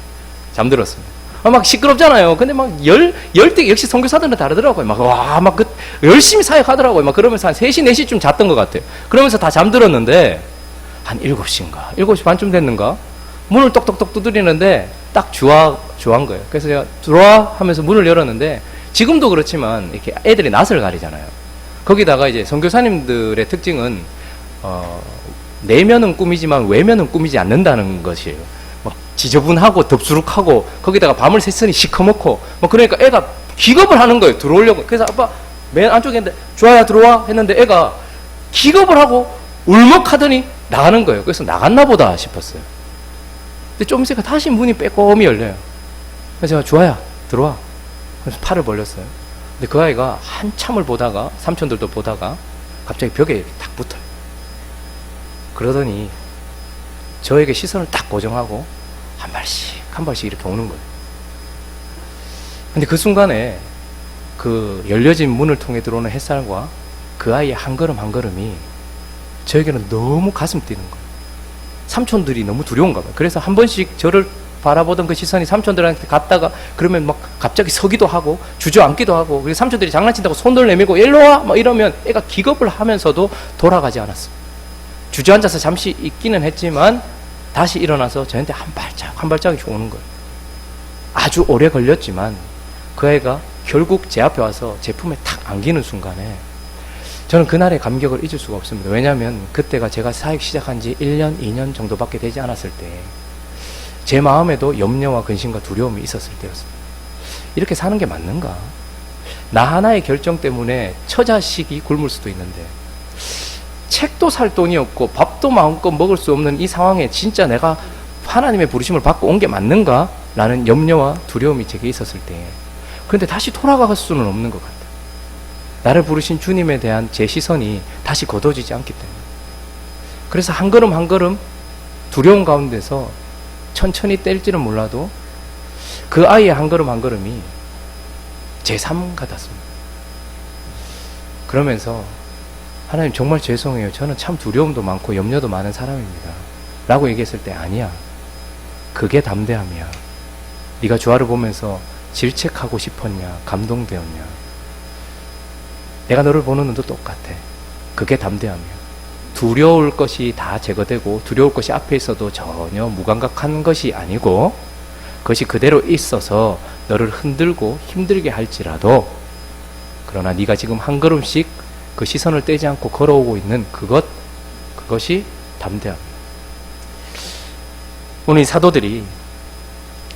잠들었습니다. 막 시끄럽잖아요. 근데 막 열대 역시 선교사들은 다르더라고요. 막 열심히 사역하더라고요. 막 그러면서 한 3시, 4시쯤 잤던 것 같아요. 그러면서 다 잠들었는데 한 7시인가 7시 반쯤 됐는가 문을 똑똑똑 두드리는데 딱 주한 거예요. 그래서 제가 들어와 하면서 문을 열었는데, 지금도 그렇지만 이렇게 애들이 낯을 가리잖아요. 거기다가 이제 선교사님들의 특징은 내면은 꾸미지만 외면은 꾸미지 않는다는 것이에요. 막 지저분하고 덥수룩하고 거기다가 밤을 샜으니 시커멓고 그러니까 애가 기겁을 하는 거예요. 들어오려고. 그래서 아빠 맨 안쪽에 있는데 좋아야 들어와 했는데 애가 기겁을 하고 울먹하더니 나가는 거예요. 그래서 나갔나 보다 싶었어요. 근데 좀 있으니까 다시 문이 빼꼼히 열려요. 그래서 제가 주아야 들어와. 그래서 팔을 벌렸어요. 근데 그 아이가 한참을 보다가, 삼촌들도 보다가 갑자기 벽에 이렇게 딱 붙어요. 그러더니 저에게 시선을 딱 고정하고 한 발씩 이렇게 오는 거예요. 근데 그 순간에 그 열려진 문을 통해 들어오는 햇살과 그 아이의 한 걸음 한 걸음이 저에게는 너무 가슴 뛰는 거예요. 삼촌들이 너무 두려운가 봐요. 그래서 한 번씩 저를 바라보던 그 시선이 삼촌들한테 갔다가 그러면 막 갑자기 서기도 하고 주저앉기도 하고, 그래서 삼촌들이 장난친다고 손을 내밀고 일로 와! 막 이러면 애가 기겁을 하면서도 돌아가지 않았어요. 주저앉아서 잠시 있기는 했지만 다시 일어나서 저한테 한 발짝씩 오는 거예요. 아주 오래 걸렸지만 그 애가 결국 제 앞에 와서 제 품에 탁 안기는 순간에 저는 그날의 감격을 잊을 수가 없습니다. 왜냐하면 그때가 제가 사역 시작한 지 1년, 2년 정도밖에 되지 않았을 때 제 마음에도 염려와 근심과 두려움이 있었을 때였습니다. 이렇게 사는 게 맞는가? 나 하나의 결정 때문에 처자식이 굶을 수도 있는데, 책도 살 돈이 없고 밥도 마음껏 먹을 수 없는 이 상황에 진짜 내가 하나님의 부르심을 받고 온 게 맞는가? 라는 염려와 두려움이 제게 있었을 때, 그런데 다시 돌아갈 수는 없는 것 같아요. 나를 부르신 주님에 대한 제 시선이 다시 거둬지지 않기 때문에. 그래서 한 걸음 한 걸음 두려움 가운데서 천천히 뗄지는 몰라도 그 아이의 한 걸음 한 걸음이 제 삶 같았습니다. 그러면서 하나님 정말 죄송해요. 저는 참 두려움도 많고 염려도 많은 사람입니다. 라고 얘기했을 때, 아니야. 그게 담대함이야. 네가 주화를 보면서 질책하고 싶었냐? 감동되었냐? 내가 너를 보는 눈도 똑같아. 그게 담대함이야. 두려울 것이 다 제거되고 두려울 것이 앞에 있어도 전혀 무감각한 것이 아니고, 그것이 그대로 있어서 너를 흔들고 힘들게 할지라도, 그러나 네가 지금 한 걸음씩 그 시선을 떼지 않고 걸어오고 있는 그것이 담대함이야. 오늘 이 사도들이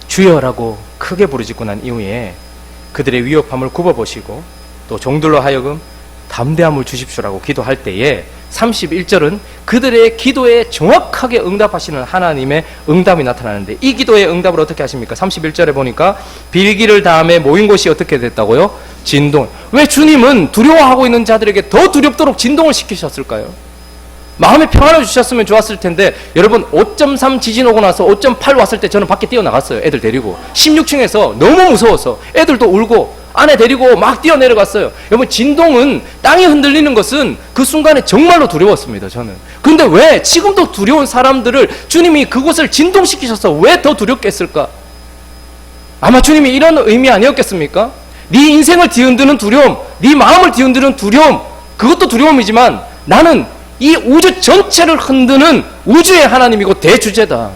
주여라고 크게 부르짖고 난 이후에 그들의 위협함을 굽어보시고 또 종들로 하여금 담대함을 주십시오라고 기도할 때에 31절은 그들의 기도에 정확하게 응답하시는 하나님의 응답이 나타나는데, 이 기도의 응답을 어떻게 하십니까? 31절에 보니까 빌기를 다음에 모인 곳이 어떻게 됐다고요? 진동. 왜 주님은 두려워하고 있는 자들에게 더 두렵도록 진동을 시키셨을까요? 마음의 평안을 주셨으면 좋았을 텐데, 여러분 5.3 지진 오고 나서 5.8 왔을 때 저는 밖에 뛰어나갔어요. 애들 데리고 16층에서 너무 무서워서 애들도 울고 아내 데리고 막 뛰어내려갔어요. 여러분 진동은, 땅이 흔들리는 것은 그 순간에 정말로 두려웠습니다. 저는. 근데 왜 지금도 두려운 사람들을 주님이 그곳을 진동시키셔서 왜 더 두렵게 했을까? 아마 주님이 이런 의미 아니었겠습니까? 네 인생을 뒤흔드는 두려움, 네 마음을 뒤흔드는 두려움, 그것도 두려움이지만 나는 이 우주 전체를 흔드는 우주의 하나님이고 대주제다.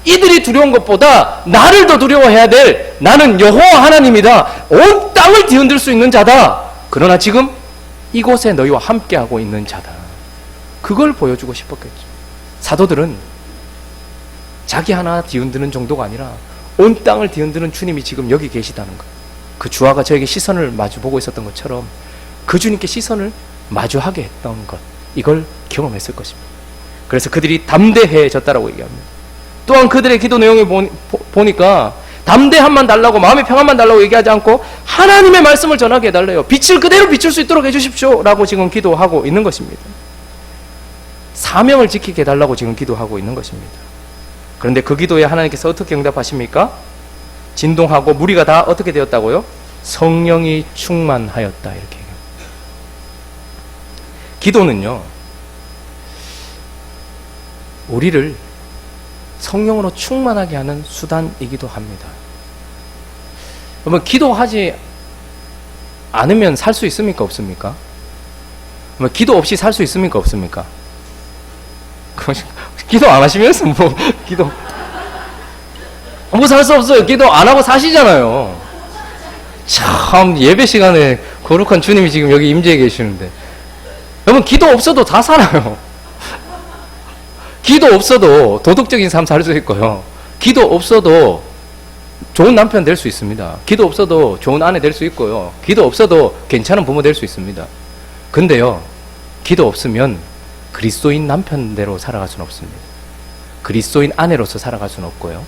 이들이 두려운 것보다 나를 더 두려워해야 될, 나는 여호와 하나님이다. 온 땅을 뒤흔들 수 있는 자다. 그러나 지금 이곳에 너희와 함께하고 있는 자다. 그걸 보여주고 싶었겠죠. 사도들은 자기 하나 뒤흔드는 정도가 아니라 온 땅을 뒤흔드는 주님이 지금 여기 계시다는 것, 그 주화가 저에게 시선을 마주보고 있었던 것처럼 그 주님께 시선을 마주하게 했던 것, 이걸 경험했을 것입니다. 그래서 그들이 담대해졌다라고 얘기합니다. 또한 그들의 기도 내용을 보니까 담대함만 달라고, 마음의 평안만 달라고 얘기하지 않고 하나님의 말씀을 전하게 해달래요. 빛을 그대로 비출 수 있도록 해주십시오 라고 지금 기도하고 있는 것입니다. 사명을 지키게 해달라고 지금 기도하고 있는 것입니다. 그런데 그 기도에 하나님께서 어떻게 응답하십니까? 진동하고 무리가 다 어떻게 되었다고요? 성령이 충만하였다, 이렇게 얘기합니다. 기도는요, 우리를 성령으로 충만하게 하는 수단이기도 합니다. 여러분, 기도하지 않으면 살 수 있습니까? 없습니까? 기도 없이 살 수 있습니까? 없습니까? 기도 안 하시면서 뭐 살 수 없어요. 기도 안 하고 사시잖아요. 참, 예배 시간에 거룩한 주님이 지금 여기 임재해 계시는데, 여러분 기도 없어도 다 살아요. 기도 없어도 도덕적인 삶 살 수 있고요. 기도 없어도 좋은 남편 될 수 있습니다. 기도 없어도 좋은 아내 될 수 있고요. 기도 없어도 괜찮은 부모 될 수 있습니다. 근데요, 기도 없으면 그리스도인 남편대로 살아갈 수는 없습니다. 그리스도인 아내로서 살아갈 수는 없고요.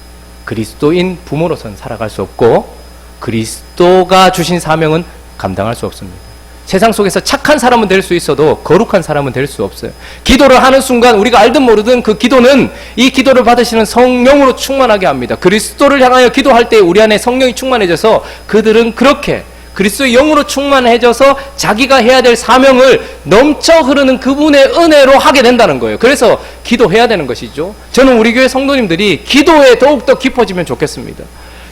그리스도인 부모로서는 살아갈 수 없고, 그리스도가 주신 사명은 감당할 수 없습니다. 세상 속에서 착한 사람은 될 수 있어도 거룩한 사람은 될 수 없어요. 기도를 하는 순간 우리가 알든 모르든 그 기도는 이 기도를 받으시는 성령으로 충만하게 합니다. 그리스도를 향하여 기도할 때 우리 안에 성령이 충만해져서 그들은 그렇게 그리스도의 영으로 충만해져서 자기가 해야 될 사명을 넘쳐 흐르는 그분의 은혜로 하게 된다는 거예요. 그래서 기도해야 되는 것이죠. 저는 우리 교회 성도님들이 기도에 더욱더 깊어지면 좋겠습니다.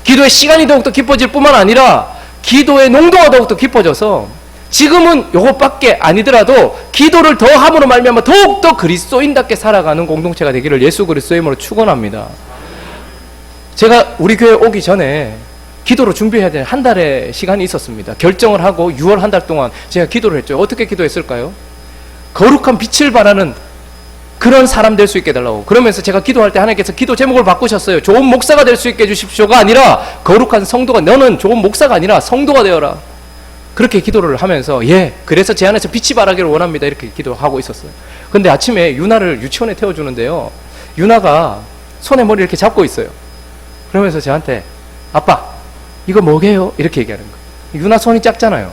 기도의 시간이 더욱더 깊어질 뿐만 아니라 기도의 농도가 더욱더 깊어져서 지금은 요것밖에 아니더라도 기도를 더 함으로 말미암아 더욱더 그리스도인답게 살아가는 공동체가 되기를 예수 그리스도의 이름으로 축원합니다. 제가 우리 교회 오기 전에 기도로 준비해야 되는 한 달의 시간이 있었습니다. 결정을 하고 6월 한 달 동안 제가 기도를 했죠. 어떻게 기도했을까요? 거룩한 빛을 발하는 그런 사람 될 수 있게 해달라고. 그러면서 제가 기도할 때 하나님께서 기도 제목을 바꾸셨어요. 좋은 목사가 될 수 있게 해주십시오가 아니라 거룩한 성도가, 너는 좋은 목사가 아니라 성도가 되어라. 그렇게 기도를 하면서 그래서 제 안에서 빛이 발하기를 원합니다. 이렇게 기도하고 있었어요. 근데 아침에 유나를 유치원에 태워주는데요. 유나가 손에 머리 이렇게 잡고 있어요. 그러면서 저한테 아빠 이거 뭐게요? 이렇게 얘기하는 거예요. 유나 손이 작잖아요.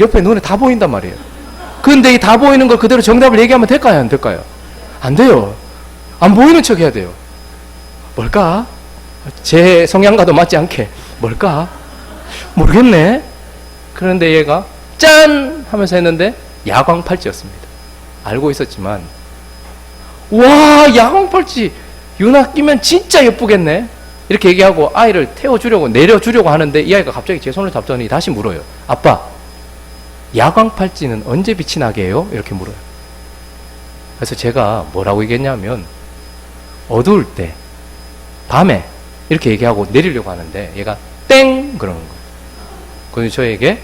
옆에 눈에 다 보인단 말이에요. 근데 이 다 보이는 걸 그대로 정답을 얘기하면 될까요? 안 될까요? 안 돼요. 안 보이는 척 해야 돼요. 뭘까? 제 성향과도 맞지 않게 뭘까? 모르겠네. 그런데 얘가 짠! 하면서 했는데 야광팔찌였습니다. 알고 있었지만 와, 야광팔찌 유나 끼면 진짜 예쁘겠네. 이렇게 얘기하고 아이를 태워주려고 내려주려고 하는데 이 아이가 갑자기 제 손을 잡더니 다시 물어요. 아빠, 야광팔찌는 언제 빛이 나게 해요? 이렇게 물어요. 그래서 제가 뭐라고 얘기했냐면 어두울 때, 밤에 이렇게 얘기하고 내리려고 하는데 얘가 땡! 그러는 거예요. 그래서 저에게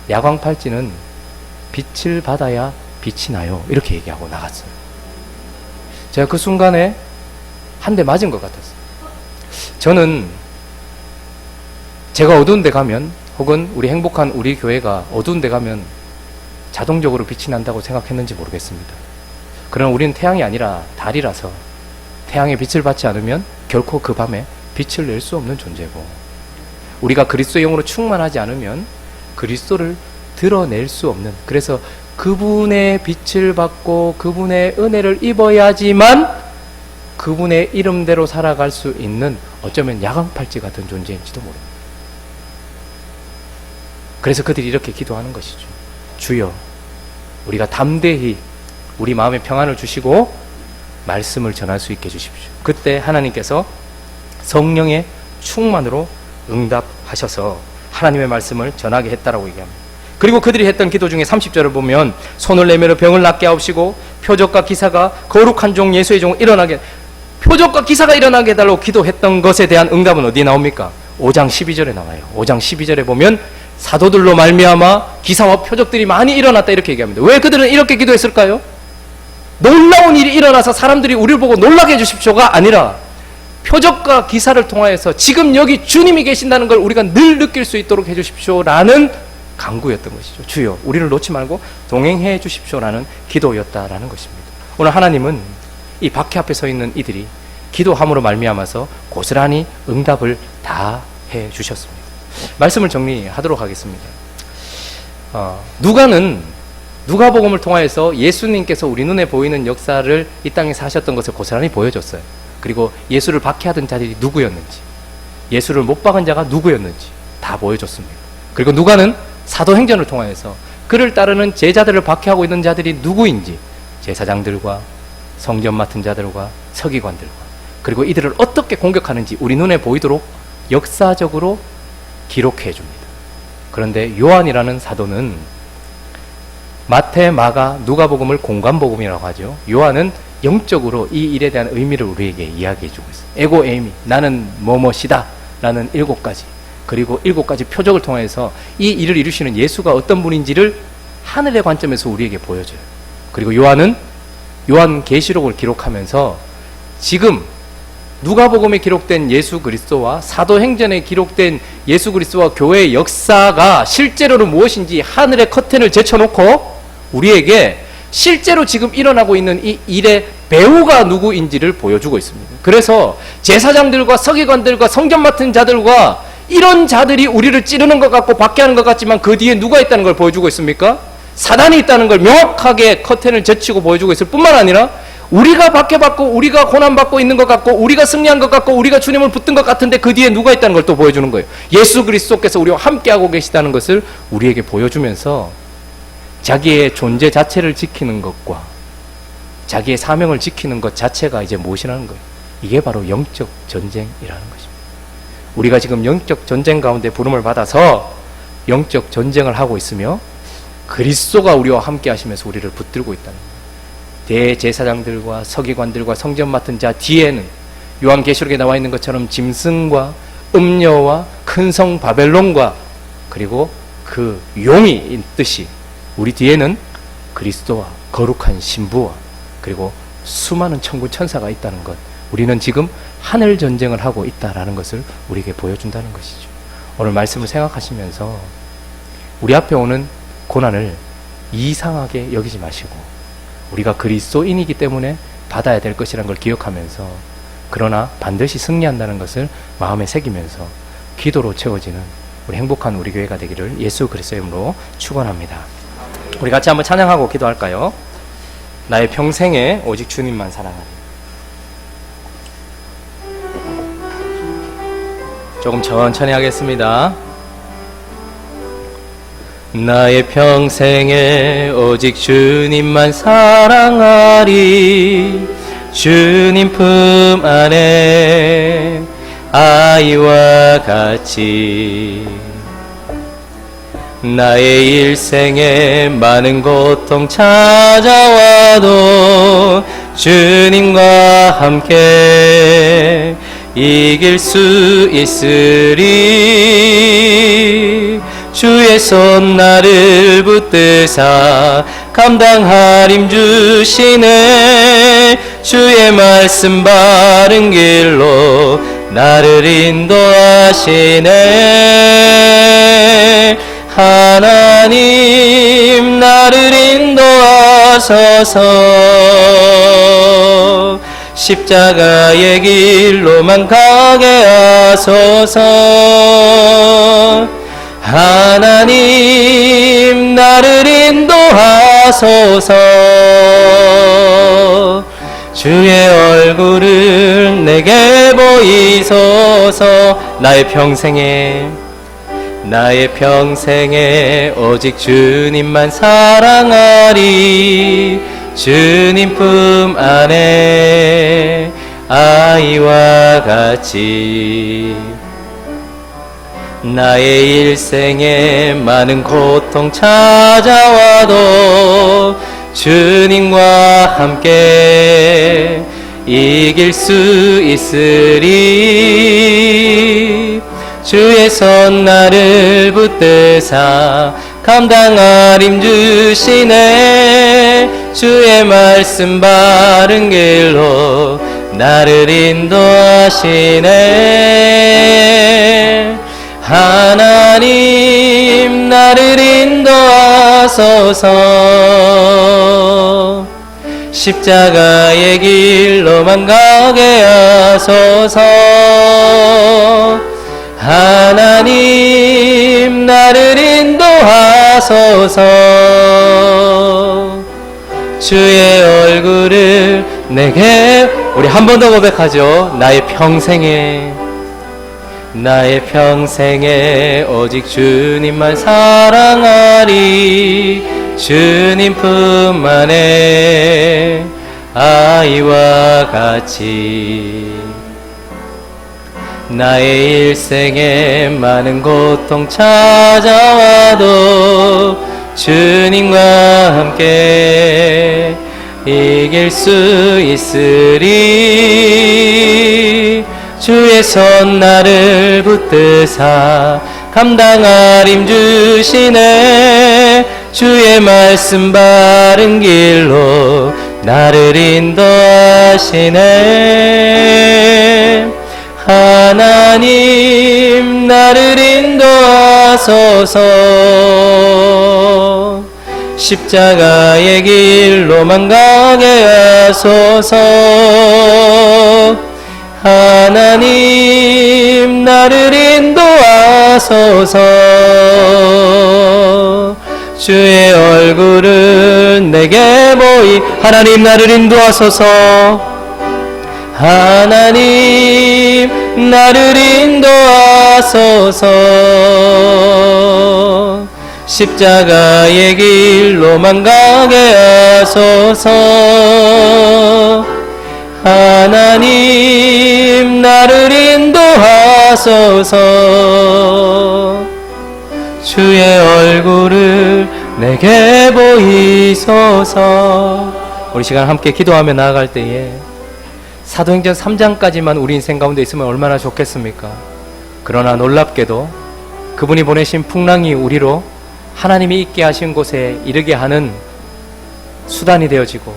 야광팔찌는 빛을 받아야 빛이 나요. 이렇게 얘기하고 나갔어요. 제가 그 순간에 한 대 맞은 것 같았어요. 저는 제가 어두운 데 가면 혹은 우리 행복한 우리 교회가 어두운 데 가면 자동적으로 빛이 난다고 생각했는지 모르겠습니다. 그러나 우리는 태양이 아니라 달이라서 태양의 빛을 받지 않으면 결코 그 밤에 빛을 낼 수 없는 존재고, 우리가 그리스도의 영으로 충만하지 않으면 그리스도를 드러낼 수 없는, 그래서 그분의 빛을 받고 그분의 은혜를 입어야지만 그분의 이름대로 살아갈 수 있는 어쩌면 야광팔찌 같은 존재인지도 모릅니다. 그래서 그들이 이렇게 기도하는 것이죠. 주여, 우리가 담대히 우리 마음에 평안을 주시고 말씀을 전할 수 있게 해주십시오. 그때 하나님께서 성령의 충만으로 응답하셔서 하나님의 말씀을 전하게 했다라고 얘기합니다. 그리고 그들이 했던 기도 중에 30절을 보면 손을 내밀어 병을 낫게 하옵시고 표적과 기사가 거룩한 종 예수의 종 일어나게, 표적과 기사가 일어나게 해달라고 기도했던 것에 대한 응답은 어디에 나옵니까? 5장 12절에 나와요. 5장 12절에 보면 사도들로 말미암아 기사와 표적들이 많이 일어났다 이렇게 얘기합니다. 왜 그들은 이렇게 기도했을까요? 놀라운 일이 일어나서 사람들이 우리를 보고 놀라게 해주십시오가 아니라 표적과 기사를 통하여서 지금 여기 주님이 계신다는 걸 우리가 늘 느낄 수 있도록 해주십시오라는 간구였던 것이죠. 주여, 우리를 놓지 말고 동행해 주십시오라는 기도였다라는 것입니다. 오늘 하나님은 이 박해 앞에 서 있는 이들이 기도함으로 말미암아서 고스란히 응답을 다 해 주셨습니다. 말씀을 정리하도록 하겠습니다. 누가복음을 통하여서 예수님께서 우리 눈에 보이는 역사를 이 땅에서 하셨던 것을 고스란히 보여줬어요. 그리고 예수를 박해하던 자들이 누구였는지, 예수를 못 박은 자가 누구였는지 다 보여줬습니다. 그리고 누가는 사도행전을 통하여서 그를 따르는 제자들을 박해하고 있는 자들이 누구인지 제사장들과 성전 맡은 자들과 서기관들과 그리고 이들을 어떻게 공격하는지 우리 눈에 보이도록 역사적으로 기록해 줍니다. 그런데 요한이라는 사도는 마태, 마가, 누가복음을 공관복음이라고 하죠. 요한은 영적으로 이 일에 대한 의미를 우리에게 이야기해 주고 있어요. 에고 에이미, 나는 뭐뭐시다 라는 7가지, 그리고 7가지 표적을 통해서 이 일을 이루시는 예수가 어떤 분인지를 하늘의 관점에서 우리에게 보여줘요. 그리고 요한은 요한계시록을 기록하면서 지금 누가복음에 기록된 예수 그리스도와 사도행전에 기록된 예수 그리스도와 교회의 역사가 실제로는 무엇인지 하늘의 커튼을 제쳐놓고 우리에게 실제로 지금 일어나고 있는 이 일의 배우가 누구인지를 보여주고 있습니다. 그래서 제사장들과 서기관들과 성전 맡은 자들과 이런 자들이 우리를 찌르는 것 같고 박해하는 것 같지만 그 뒤에 누가 있다는 걸 보여주고 있습니까? 사단이 있다는 걸 명확하게 커튼을 제치고 보여주고 있을 뿐만 아니라 우리가 박해받고 우리가 고난받고 있는 것 같고 우리가 승리한 것 같고 우리가 주님을 붙든 것 같은데 그 뒤에 누가 있다는 걸 또 보여주는 거예요. 예수 그리스도께서 우리와 함께하고 계시다는 것을 우리에게 보여주면서 자기의 존재 자체를 지키는 것과 자기의 사명을 지키는 것 자체가 이제 무엇이라는 거예요. 이게 바로 영적 전쟁이라는 것입니다. 우리가 지금 영적 전쟁 가운데 부름을 받아서 영적 전쟁을 하고 있으며 그리스도가 우리와 함께 하시면서 우리를 붙들고 있다는 거예요. 대제사장들과 서기관들과 성전 맡은 자 뒤에는 요한계시록에 나와 있는 것처럼 짐승과 음녀와 큰 성 바벨론과 그리고 그 용이 있듯이 우리 뒤에는 그리스도와 거룩한 신부와 그리고 수많은 천군 천사가 있다는 것, 우리는 지금 하늘 전쟁을 하고 있다라는 것을 우리에게 보여준다는 것이죠. 오늘 말씀을 생각하시면서 우리 앞에 오는 고난을 이상하게 여기지 마시고 우리가 그리스도인이기 때문에 받아야 될 것이라는 걸 기억하면서 그러나 반드시 승리한다는 것을 마음에 새기면서 기도로 채워지는 우리 행복한 우리 교회가 되기를 예수 그리스도의 이름으로 축원합니다. 우리 같이 한번 찬양하고 기도할까요? 나의 평생에 오직 주님만 사랑하리. 조금 천천히 하겠습니다. 나의 평생에 오직 주님만 사랑하리. 주님 품 안에 아이와 같이 나의 일생에 많은 고통 찾아와도 주님과 함께 이길 수 있으리. 주의 손 나를 붙드사 감당할 힘 주시네. 주의 말씀 바른 길로 나를 인도하시네. 하나님 나를 인도하소서. 십자가의 길로만 가게 하소서. 하나님 나를 인도하소서. 주의 얼굴을 내게 보이소서. 나의 평생에 오직 주님만 사랑하리. 주님 품 안에 아이와 같이 나의 일생에 많은 고통 찾아와도 주님과 함께 이길 수 있으리. 주의 손 나를 붙드사 감당할 힘 주시네. 주의 말씀 바른 길로 나를 인도하시네. 하나님 나를 인도하소서. 십자가의 길로만 가게 하소서. 하나님 나를 인도하소서. 주의 얼굴을 내게, 우리 한 번 더 고백하죠. 나의 평생에 오직 주님만 사랑하리. 주님 품 안에 아이와 같이 나의 일생에 많은 고통 찾아와도 주님과 함께 이길 수 있으리. 주의 손 나를 붙드사 감당할 힘 주시네. 주의 말씀 바른 길로 나를 인도하시네. 하나님 나를 인도하소서. 십자가의 길로만 가게 하소서. 하나님 나를 인도하소서. 주의 얼굴을 내게 보이 하나님 나를 인도하소서. 하나님 나를 인도하소서. 십자가의 길로만 가게 하소서. 하나님 나를 인도하소서. 주의 얼굴을 내게 보이소서. 우리 시간 함께 기도하며 나아갈 때에 사도행전 3장까지만 우리 인생 가운데 있으면 얼마나 좋겠습니까? 그러나 놀랍게도 그분이 보내신 풍랑이 우리로 하나님이 있게 하신 곳에 이르게 하는 수단이 되어지고,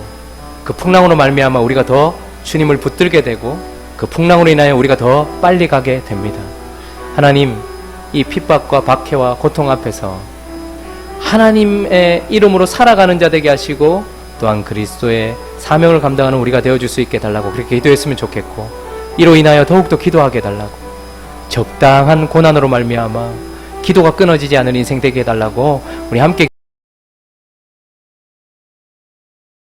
그 풍랑으로 말미암아 우리가 더 주님을 붙들게 되고, 그 풍랑으로 인하여 우리가 더 빨리 가게 됩니다. 하나님, 이 핍박과 박해와 고통 앞에서 하나님의 이름으로 살아가는 자 되게 하시고, 또한 그리스도의 사명을 감당하는 우리가 되어줄 수 있게 해달라고 그렇게 기도했으면 좋겠고, 이로 인하여 더욱더 기도하게 해달라고, 적당한 고난으로 말미암아 기도가 끊어지지 않는 인생 되게 해달라고 우리 함께